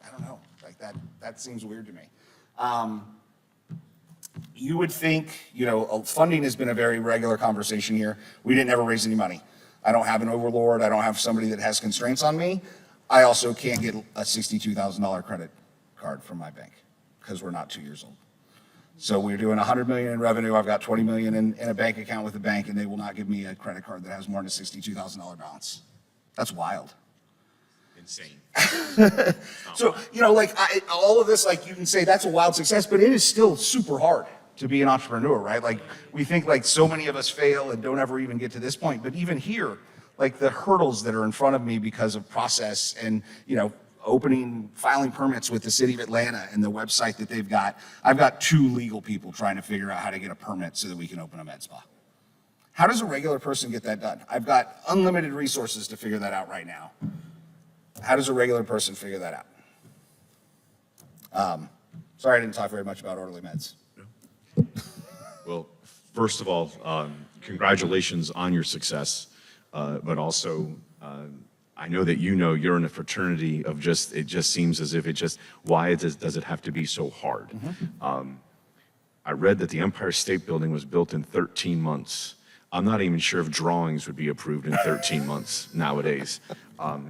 I don't know. Like that seems weird to me. You would think, funding has been a very regular conversation here. We didn't ever raise any money. I don't have an overlord. I don't have somebody that has constraints on me. I also can't get a $62,000 credit card from my bank because we're not 2 years old. So we're doing $100 million in revenue. I've got $20 million in a bank account with the bank, and they will not give me a credit card that has more than a $62,000 balance. That's wild. Insane. So, all of this, like you can say that's a wild success, but it is still super hard to be an entrepreneur, right? Like we think like so many of us fail and don't ever even get to this point. But even here, like the hurdles that are in front of me because of process and, filing permits with the city of Atlanta and the website that they've got. I've got 2 legal people trying to figure out how to get a permit so that we can open a med spa. How does a regular person get that done? I've got unlimited resources to figure that out right now. How does a regular person figure that out? Sorry I didn't talk very much about orderly meds. Well, first of all, congratulations on your success, but also I know that you're in a fraternity of it just seems as if why does it have to be so hard? Mm-hmm. I read that the Empire State Building was built in 13 months. I'm not even sure if drawings would be approved in 13 months nowadays.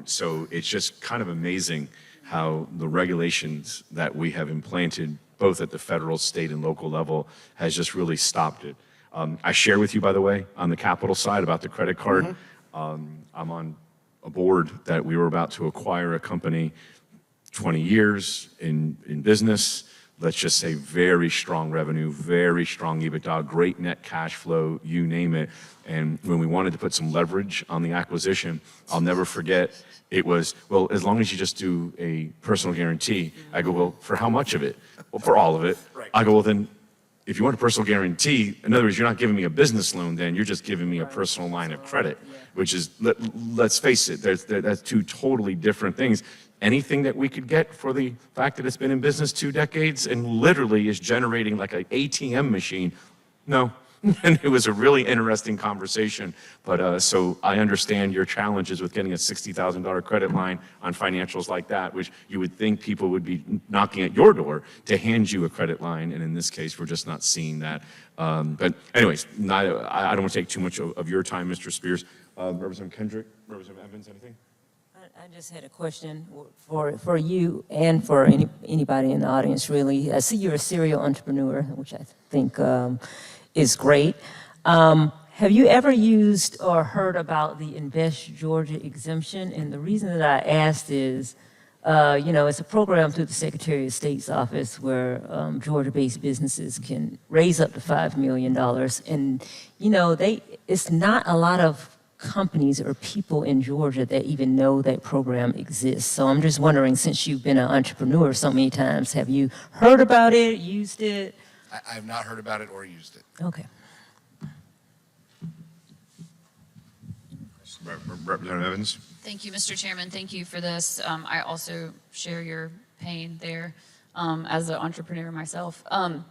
So it's just kind of amazing how the regulations that we have implanted, both at the federal, state, and local level, has just really stopped it. I share with you, by the way, on the capital side about the credit card. I'm on a board that we were about to acquire a company, 20 years in business. Let's just say very strong revenue, very strong EBITDA, great net cash flow, you name it. And when we wanted to put some leverage on the acquisition, I'll never forget, it was, well, as long as you just do a personal guarantee. I go, well, for how much of it? Well, for all of it. Right. I go, well, then, if you want a personal guarantee, in other words, you're not giving me a business loan then, you're just giving me a personal line of credit, which is, let's face it, that's 2 totally different things. Anything that we could get for the fact that it's been in business 2 decades and literally is generating like an ATM machine, no. And it was a really interesting conversation. But so I understand your challenges with getting a $60,000 credit line on financials like that, which you would think people would be knocking at your door to hand you a credit line. And in this case, we're just not seeing that. But anyways, I don't want to take too much of your time, Mr. Spears. Representative Kendrick, Representative Evans, anything? I just had a question for you and for anybody in the audience, really. I see you're a serial entrepreneur, which I think is great. Have you ever used or heard about the Invest Georgia exemption? And the reason that I asked is, it's a program through the Secretary of State's office where Georgia-based businesses can raise up to $5 million. And, it's not a lot of companies or people in Georgia that even know that program exists. So I'm just wondering, since you've been an entrepreneur so many times, have you heard about it, used it? I have not heard about it or used it. Okay. Representative Evans? Thank you, Mr. Chairman. Thank you for this. I also share your pain there as an entrepreneur myself. On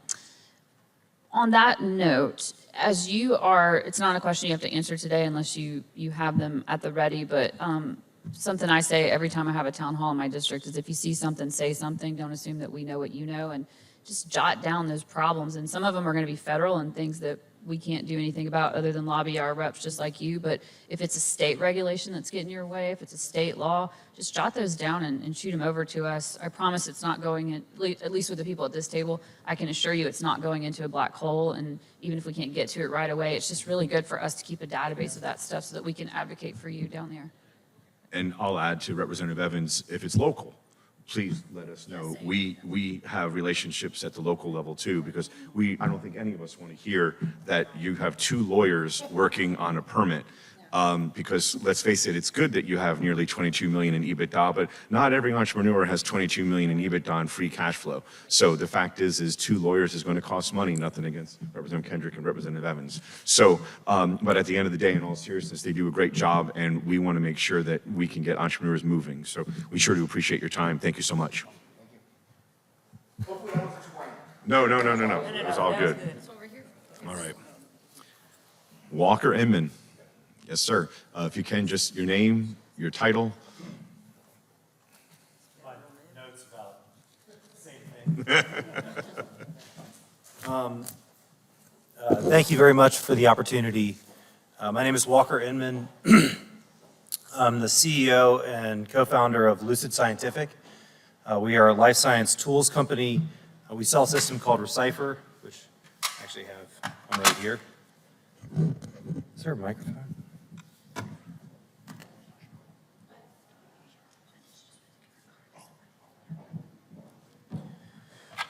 that note, as you are, it's not a question you have to answer today unless you have them at the ready, but something I say every time I have a town hall in my district is if you see something, say something. Don't assume that we know what you know, and just jot down those problems. And some of them are going to be federal and things that we can't do anything about other than lobby our reps just like you. But if it's a state regulation that's getting your way, if it's a state law, just jot those down and shoot them over to us. I promise it's not going in, at least with the people at this table, I can assure you it's not going into a black hole. And even if we can't get to it right away, it's just really good for us to keep a database of that stuff so that we can advocate for you down there. And I'll add to Representative Evans, if it's local, please let us know. We have relationships at the local level too, because I don't think any of us want to hear that you have 2 lawyers working on a permit. Because let's face it, it's good that you have nearly 22 million in EBITDA, but not every entrepreneur has 22 million in EBITDA and free cash flow. So the fact is 2 lawyers is going to cost money, nothing against Representative Kendrick and Representative Evans. So, but at the end of the day, in all seriousness, they do a great job, and we want to make sure that we can get entrepreneurs moving. So we sure do appreciate your time. Thank you so much. No. It was all good. All right. Walker Inman. Yes, sir. If you can, just your name, your title. My notes about the same thing. Thank you very much for the opportunity. My name is Walker Inman. I'm the CEO and co-founder of Lucid Scientific. We are a life science tools company. We sell a system called Recipher, which I actually have on right here. Is there a microphone?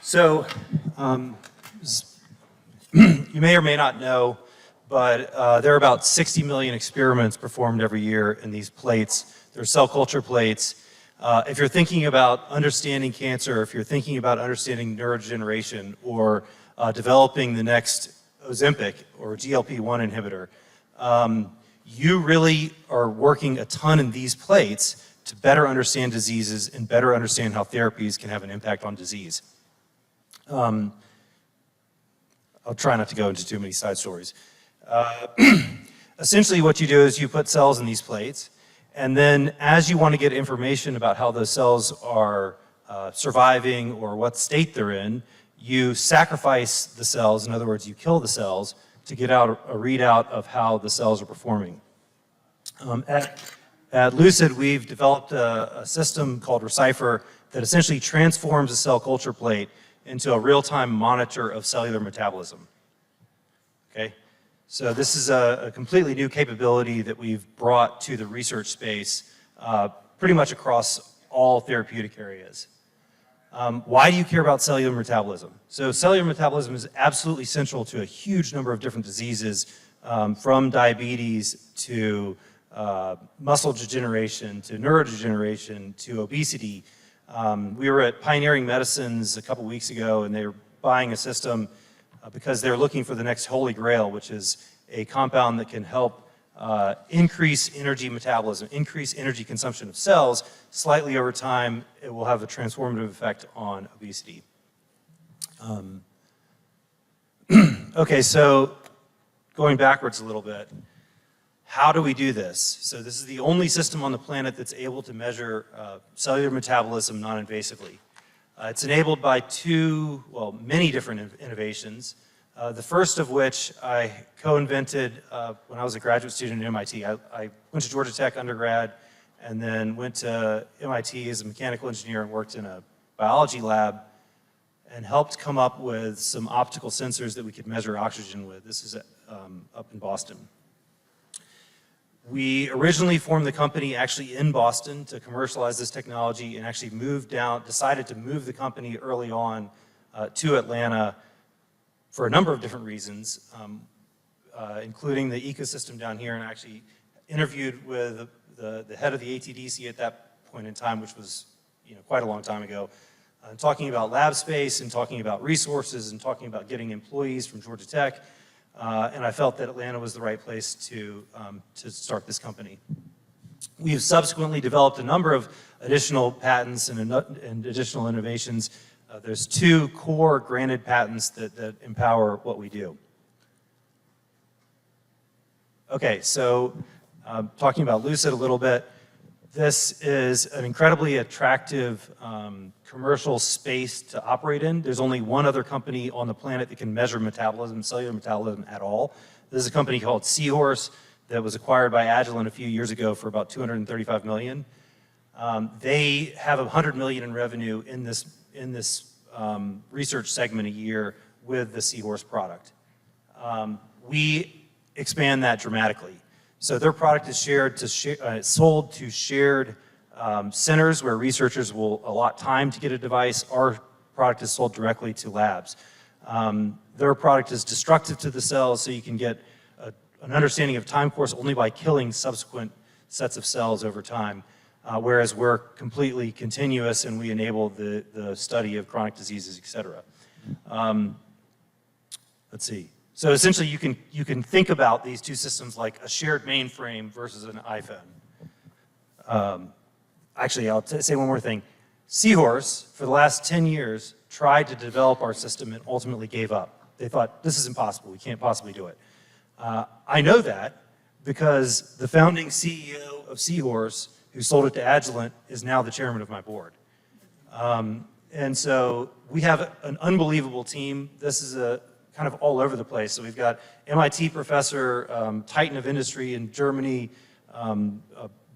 So, you may or may not know, but there are about 60 million experiments performed every year in these plates. They're cell culture plates. If you're thinking about understanding cancer, if you're thinking about understanding neurodegeneration or developing the next Ozempic or GLP-1 inhibitor, you really are working a ton in these plates to better understand diseases and better understand how therapies can have an impact on disease. I'll try not to go into too many side stories. Essentially what you do is you put cells in these plates, and then as you want to get information about how those cells are surviving or what state they're in, you sacrifice the cells. In other words, you kill the cells to get out a readout of how the cells are performing. At Lucid, we've developed a system called Recipher that essentially transforms a cell culture plate into a real-time monitor of cellular metabolism. Okay? So this is a completely new capability that we've brought to the research space pretty much across all therapeutic areas. Why do you care about cellular metabolism? So cellular metabolism is absolutely central to a huge number of different diseases, from diabetes to muscle degeneration to neurodegeneration to obesity. We were at Pioneering Medicines a couple weeks ago, and they were buying a system because they're looking for the next holy grail, which is a compound that can help increase energy metabolism, increase energy consumption of cells. Slightly over time, it will have a transformative effect on obesity. Okay, so going backwards a little bit, how do we do this? So this is the only system on the planet that's able to measure cellular metabolism non-invasively. It's enabled by many different innovations. The first of which I co-invented when I was a graduate student at MIT. I went to Georgia Tech undergrad and then went to MIT as a mechanical engineer and worked in a biology lab and helped come up with some optical sensors that we could measure oxygen with. This is up in Boston. We originally formed the company actually in Boston to commercialize this technology and actually decided to move the company early on to Atlanta for a number of different reasons, including the ecosystem down here, and actually interviewed with the head of the ATDC at that point in time, which was quite a long time ago, talking about lab space and talking about resources and talking about getting employees from Georgia Tech. And I felt that Atlanta was the right place to start this company. We've subsequently developed a number of additional patents and additional innovations. There's 2 core granted patents that empower what we do. Okay, so talking about Lucid a little bit, this is an incredibly attractive commercial space to operate in. There's only one other company on the planet that can measure metabolism, cellular metabolism at all. This is a company called Seahorse that was acquired by Agilent a few years ago for about $235 million. They have $100 million in revenue in this research segment a year with the Seahorse product. We expand that dramatically. So their product is sold to shared centers where researchers will allot time to get a device. Our product is sold directly to labs. Their product is destructive to the cells, so you can get an understanding of time course only by killing subsequent sets of cells over time, whereas we're completely continuous and we enable the study of chronic diseases, et cetera. Let's see. So essentially, you can think about these 2 systems like a shared mainframe versus an iPhone. Actually, I'll say one more thing. Seahorse, for the last 10 years, tried to develop our system and ultimately gave up. They thought, this is impossible, we can't possibly do it. I know that because the founding CEO of Seahorse, who sold it to Agilent, is now the chairman of my board. And so we have an unbelievable team. This is kind of all over the place. So we've got MIT professor, titan of industry in Germany,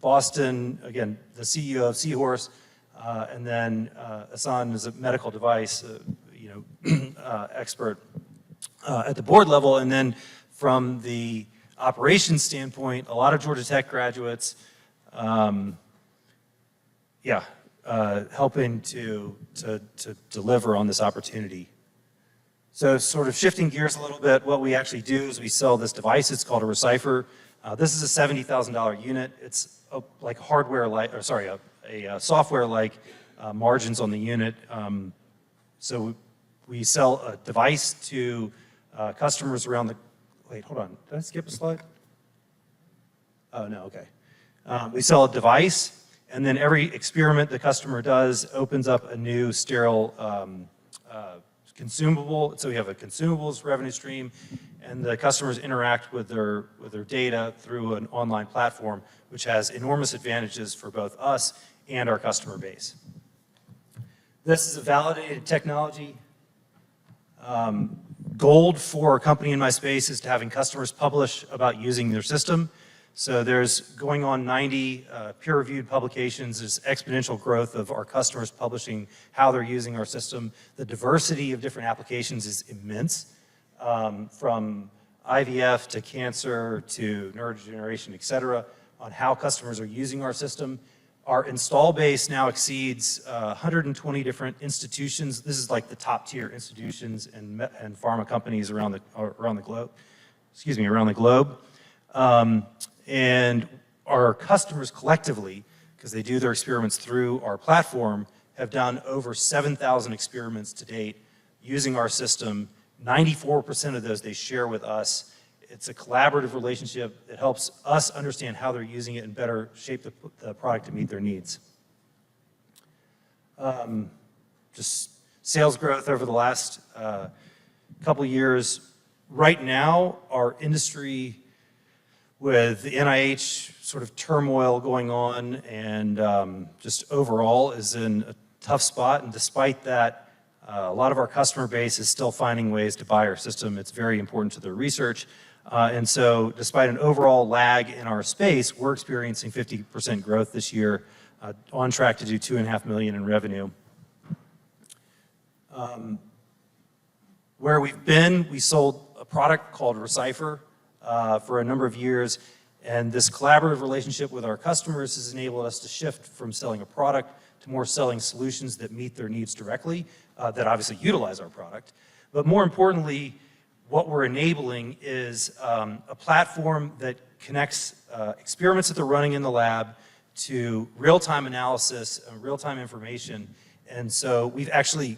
Boston, again, the CEO of Seahorse, and then Hassan is a medical device expert at the board level. And then from the operations standpoint, a lot of Georgia Tech graduates, helping to deliver on this opportunity. So sort of shifting gears a little bit, what we actually do is we sell this device. It's called a Recipher. This is a $70,000 unit. It's like a software-like margins on the unit. So we sell a device to customers around the, wait, hold on, did I skip a slide? Oh, no, okay. We sell a device, and then every experiment the customer does opens up a new sterile consumable. So we have a consumables revenue stream, and the customers interact with their data through an online platform, which has enormous advantages for both us and our customer base. This is a validated technology. Gold for a company in my space is to having customers publish about using their system. So there's going on 90 peer-reviewed publications. There's exponential growth of our customers publishing how they're using our system. The diversity of different applications is immense, from IVF to cancer to neurodegeneration, et cetera, on how customers are using our system. Our install base now exceeds 120 different institutions. This is like the top tier institutions and pharma companies around the globe. And our customers collectively, because they do their experiments through our platform, have done over 7,000 experiments to date using our system. 94% of those they share with us. It's a collaborative relationship. It helps us understand how they're using it and better shape the product to meet their needs. Just sales growth over the last couple of years. Right now, our industry, with the NIH sort of turmoil going on and just overall is in a tough spot. And despite that, a lot of our customer base is still finding ways to buy our system. It's very important to their research. And so despite an overall lag in our space, we're experiencing 50% growth this year, on track to do $2.5 million in revenue. Where we've been, we sold a product called Recipher for a number of years, and this collaborative relationship with our customers has enabled us to shift from selling a product to more selling solutions that meet their needs directly, that obviously utilize our product. But more importantly, what we're enabling is a platform that connects experiments that they're running in the lab to real-time analysis and real-time information, And so we've actually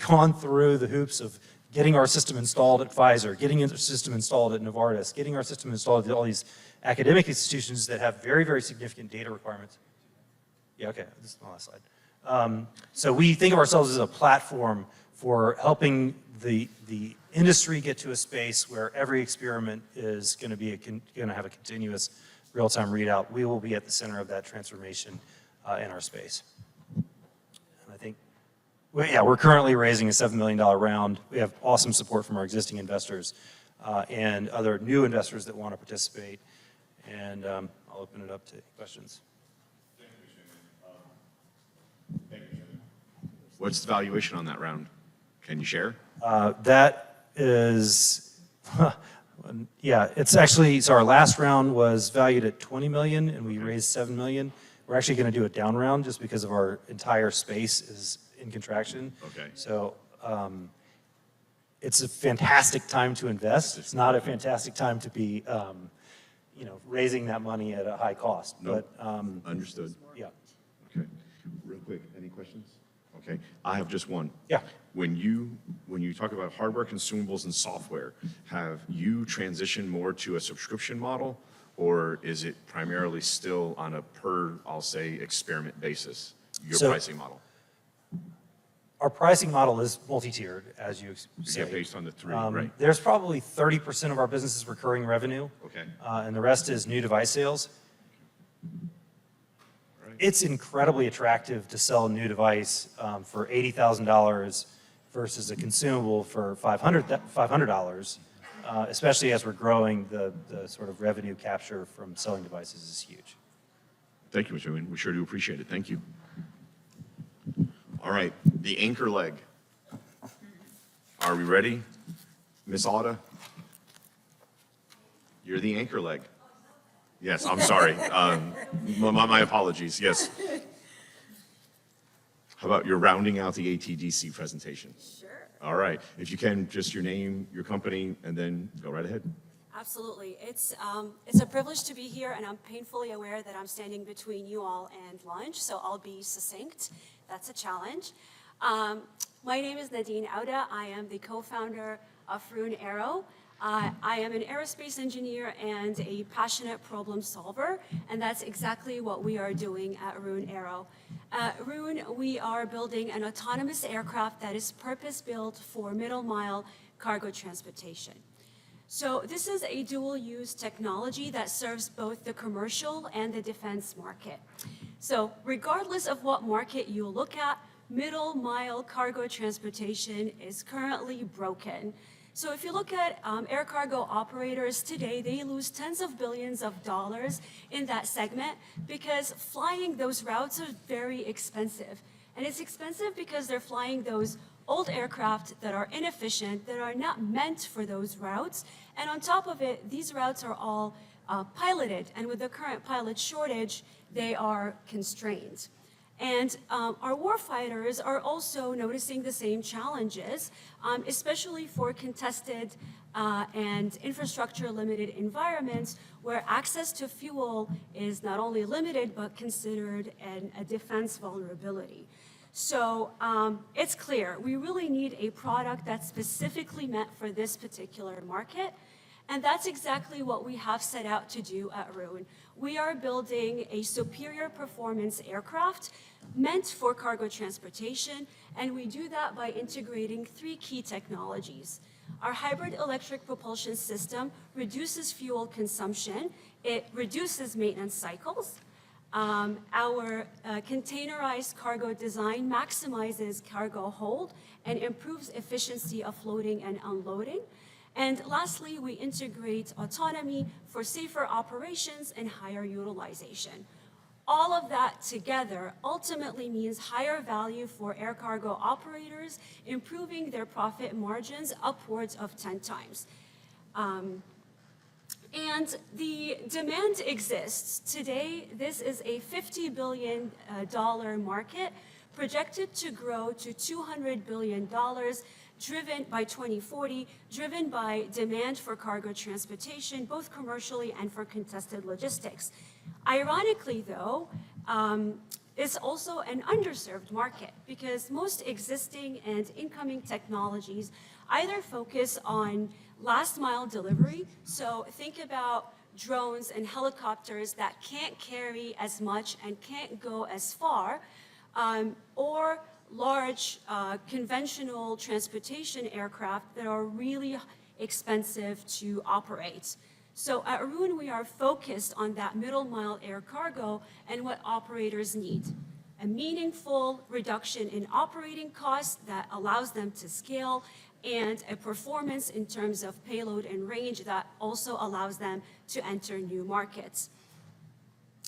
gone through the hoops of getting our system installed at Pfizer, getting our system installed at Novartis, getting our system installed at all these academic institutions that have very, very significant data requirements. Yeah, okay, this is my last slide. So we think of ourselves as a platform for helping the industry get to a space where every experiment is going to have a continuous real-time readout. We will be at the center of that transformation in our space. And I think, well, yeah, we're currently raising a $7 million round. We have awesome support from our existing investors and other new investors that want to participate. And I'll open it up to questions. What's the valuation on that round? Can you share? That is, yeah, it's actually, so our last round was valued at 20 million and we raised 7 million. We're actually going to do a down round just because of our entire space is in contraction. Okay. So it's a fantastic time to invest. It's not a fantastic time to be, raising that money at a high cost. Nope. But Understood. yeah. Okay. Real quick, any questions? Okay, I have just one. Yeah. When you talk about hardware, consumables, and software, have you transitioned more to a subscription model, or is it primarily still on a per, I'll say, experiment basis, your So- pricing model? Our pricing model is multi-tiered, as you say. Yeah, based on the three, right? There's probably 30% of our business is recurring revenue. Okay. And the rest is new device sales. Right. It's incredibly attractive to sell a new device for $80,000 versus a consumable for $500, especially as we're growing, the sort of revenue capture from selling devices is huge. Thank you, Mr. Nguyen. We sure do appreciate it. Thank you. All right, the anchor leg. Are we ready? Miss Auda? You're the anchor leg. Yes, I'm sorry. My apologies, yes. How about you're rounding out the ATDC presentation? Sure. All right, if you can, just your name, your company, and then go right ahead. Absolutely. It's a privilege to be here, and I'm painfully aware that I'm standing between you all and lunch, so I'll be succinct. That's a challenge. My name is Nadine Auda. I am the co-founder of Roon Aero. I am an aerospace engineer and a passionate problem solver, and that's exactly what we are doing at Roon Aero. At Roon, we are building an autonomous aircraft that is purpose-built for middle-mile cargo transportation. So this is a dual-use technology that serves both the commercial and the defense market. So regardless of what market you look at, middle-mile cargo transportation is currently broken. So if you look at air cargo operators today, they lose tens of billions of dollars in that segment because flying those routes are very expensive. And it's expensive because they're flying those old aircraft that are inefficient, that are not meant for those routes. And on top of it, these routes are all piloted. And with the current pilot shortage, they are constrained. And our warfighters are also noticing the same challenges, especially for contested and infrastructure-limited environments where access to fuel is not only limited, but considered a defense vulnerability. So it's clear, we really need a product that's specifically meant for this particular market. And that's exactly what we have set out to do at Roon. We are building a superior performance aircraft meant for cargo transportation, and we do that by integrating 3 key technologies. Our hybrid electric propulsion system reduces fuel consumption, it reduces maintenance cycles. Our containerized cargo design maximizes cargo hold and improves efficiency of loading and unloading. And lastly, we integrate autonomy for safer operations and higher utilization. All of that together ultimately means higher value for air cargo operators, improving their profit margins upwards of 10 times. And the demand exists. Today, this is a $50 billion market projected to grow to $200 billion driven by 2040, driven by demand for cargo transportation, both commercially and for contested logistics. Ironically, though, is also an underserved market because most existing and incoming technologies either focus on last mile delivery. So think about drones and helicopters that can't carry as much and can't go as far, or large conventional transportation aircraft that are really expensive to operate. So at Arun, we are focused on that middle mile air cargo and what operators need. A meaningful reduction in operating costs that allows them to scale, and a performance in terms of payload and range that also allows them to enter new markets.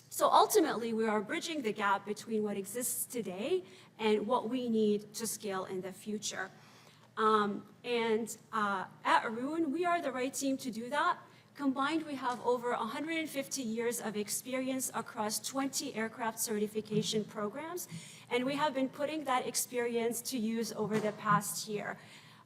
So ultimately, we are bridging the gap between what exists today and what we need to scale in the future. At Arun, we are the right team to do that. Combined, we have over 150 years of experience across 20 aircraft certification programs, and we have been putting that experience to use over the past year.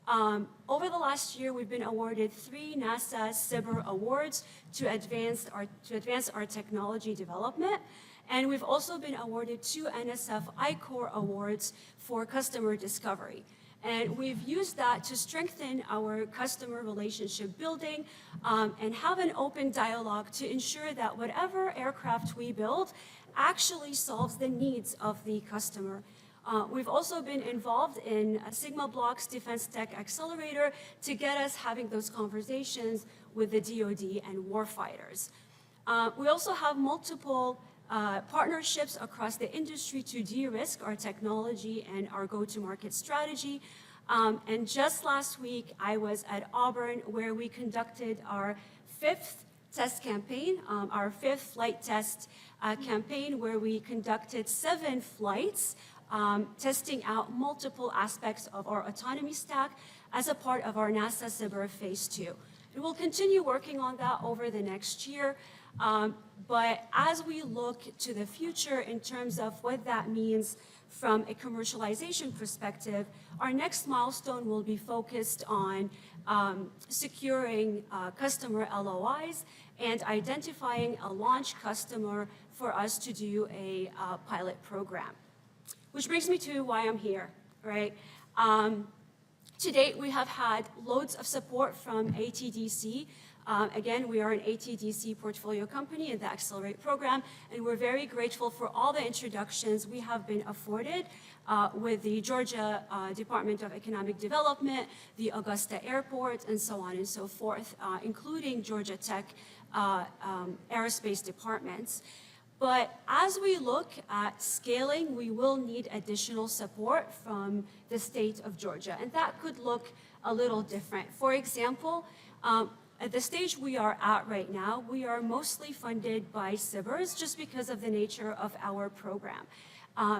Over the last year, we've been awarded 3 NASA SBIR awards to advance our technology development, and we've also been awarded 2 NSF I-Core awards for customer discovery. And we've used that to strengthen our customer relationship building and have an open dialogue to ensure that whatever aircraft we build actually solves the needs of the customer. We've also been involved in Sigma Block's Defense Tech Accelerator to get us having those conversations with the DoD and warfighters. We also have multiple partnerships across the industry to de-risk our technology and our go-to-market strategy. And just last week, I was at Auburn, where we conducted our 5th test campaign, our 5th flight test campaign, where we conducted 7 flights, testing out multiple aspects of our autonomy stack as a part of our NASA SBIR Phase 2. And we'll continue working on that over the next year. But as we look to the future in terms of what that means from a commercialization perspective, our next milestone will be focused on securing customer LOIs and identifying a launch customer for us to do a pilot program. Which brings me to why I'm here, right? To date, we have had loads of support from ATDC. Again, we are an ATDC portfolio company in the Accelerate program, and we're very grateful for all the introductions we have been afforded with the Georgia Department of Economic Development, the Augusta Airport, and so on and so forth, including Georgia Tech aerospace departments. But as we look at scaling, we will need additional support from the state of Georgia, and that could look a little different. For example, at the stage we are at right now, we are mostly funded by SBIRs just because of the nature of our program.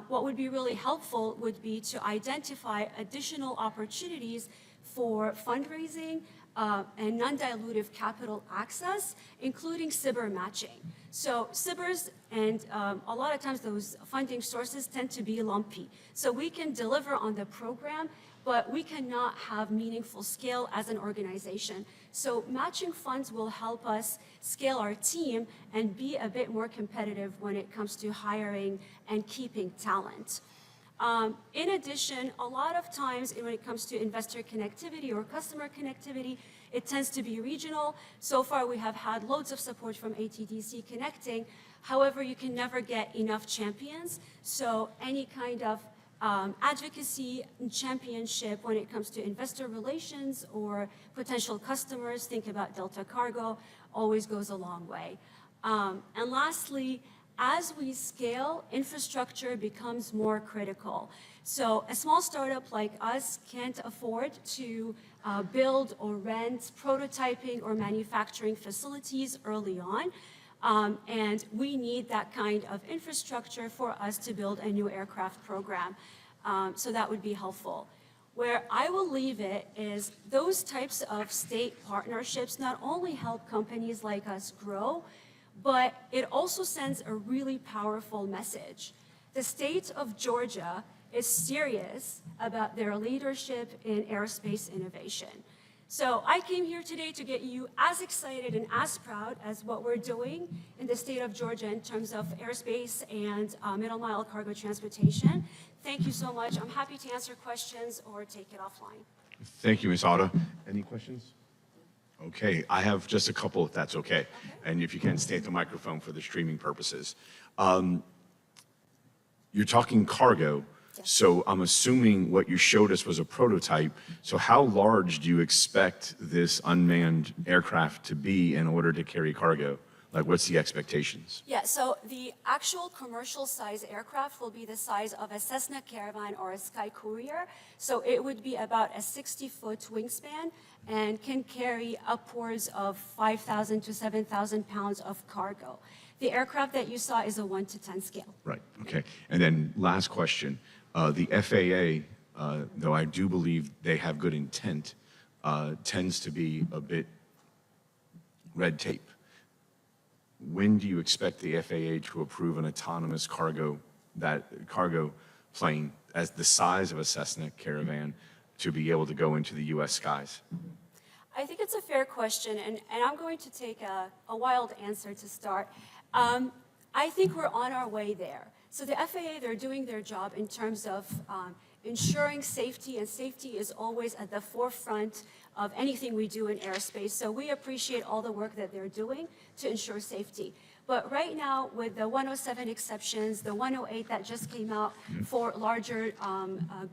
What would be really helpful would be to identify additional opportunities for fundraising and non-dilutive capital access, including SBIR matching. So SBIRs and a lot of times those funding sources tend to be lumpy. So we can deliver on the program, but we cannot have meaningful scale as an organization. So matching funds will help us scale our team and be a bit more competitive when it comes to hiring and keeping talent. In addition, a lot of times when it comes to investor connectivity or customer connectivity, it tends to be regional. So far, we have had loads of support from ATDC connecting. However, you can never get enough champions. So any kind of advocacy and championship when it comes to investor relations or potential customers, think about Delta Cargo, always goes a long way. And lastly, as we scale, infrastructure becomes more critical. So a small startup like us can't afford to build or rent prototyping or manufacturing facilities early on. And we need that kind of infrastructure for us to build a new aircraft program. So that would be helpful. Where I will leave it is those types of state partnerships not only help companies like us grow, but it also sends a really powerful message. The state of Georgia is serious about their leadership in aerospace innovation. So I came here today to get you as excited and as proud as what we're doing in the state of Georgia in terms of airspace and middle mile cargo transportation. Thank you so much. I'm happy to answer questions or take it offline. Thank you, Ms. Otta. Any questions? Okay, I have just a couple, if that's okay. And if you can, stay at the microphone for the streaming purposes. You're talking cargo, so I'm assuming what you showed us was a prototype. So how large do you expect this unmanned aircraft to be in order to carry cargo? Like, what's the expectations? Yeah, so the actual commercial size aircraft will be the size of a Cessna Caravan or a Sky Courier. So it would be about a 60-foot wingspan and can carry upwards of 5,000 to 7,000 pounds of cargo. The aircraft that you saw is a 1-to-10 scale. Right, okay. And then last question, the FAA, though I do believe they have good intent, tends to be a bit red tape. When do you expect the FAA to approve an autonomous cargo plane as the size of a Cessna Caravan to be able to go into the U.S. skies? I think it's a fair question, and I'm going to take a wild answer to start. I think we're on our way there. So the FAA, they're doing their job in terms of ensuring safety, and safety is always at the forefront of anything we do in aerospace. So we appreciate all the work that they're doing to ensure safety. But right now, with the 107 exceptions, the 108 that just came out for larger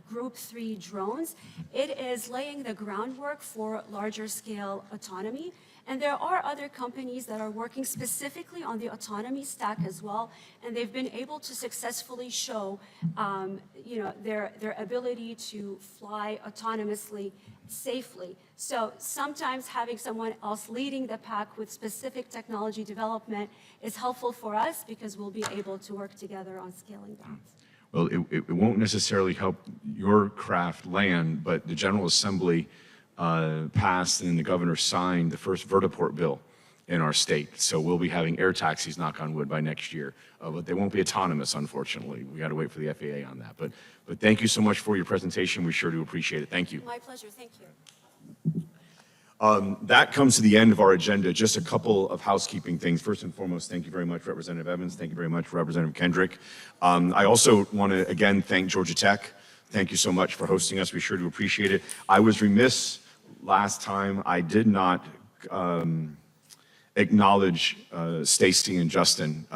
Group 3 drones, it is laying the groundwork for larger scale autonomy. And there are other companies that are working specifically on the autonomy stack as well, and they've been able to successfully show, their ability to fly autonomously safely. So sometimes having someone else leading the pack with specific technology development is helpful for us because we'll be able to work together on scaling that. Well, it won't necessarily help your craft land, but the General Assembly passed and the governor signed the first vertiport bill in our state. So we'll be having air taxis, knock on wood, by next year. But they won't be autonomous, unfortunately. We got to wait for the FAA on that. But thank you so much for your presentation. We sure do appreciate it. Thank you. My pleasure, thank you. That comes to the end of our agenda. Just a couple of housekeeping things. First and foremost, thank you very much, Representative Evans. Thank you very much, Representative Kendrick. I also want to, again, thank Georgia Tech. Thank you so much for hosting us. We sure do appreciate it. I was remiss last time. I did not acknowledge Stacy and Justin.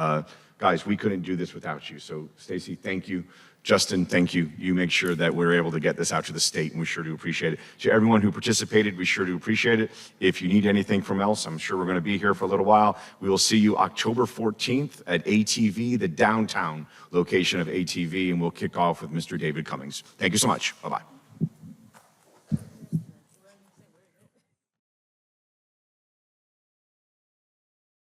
Guys, we couldn't do this without you. So Stacy, thank you. Justin, thank you. You make sure that we're able to get this out to the state, and we sure do appreciate it. To everyone who participated, we sure do appreciate it. If you need anything from else, I'm sure we're going to be here for a little while. We will see you October 14th at ATV, the downtown location of ATV, and we'll kick off with Mr. David Cummings. Thank you so much. Bye-bye.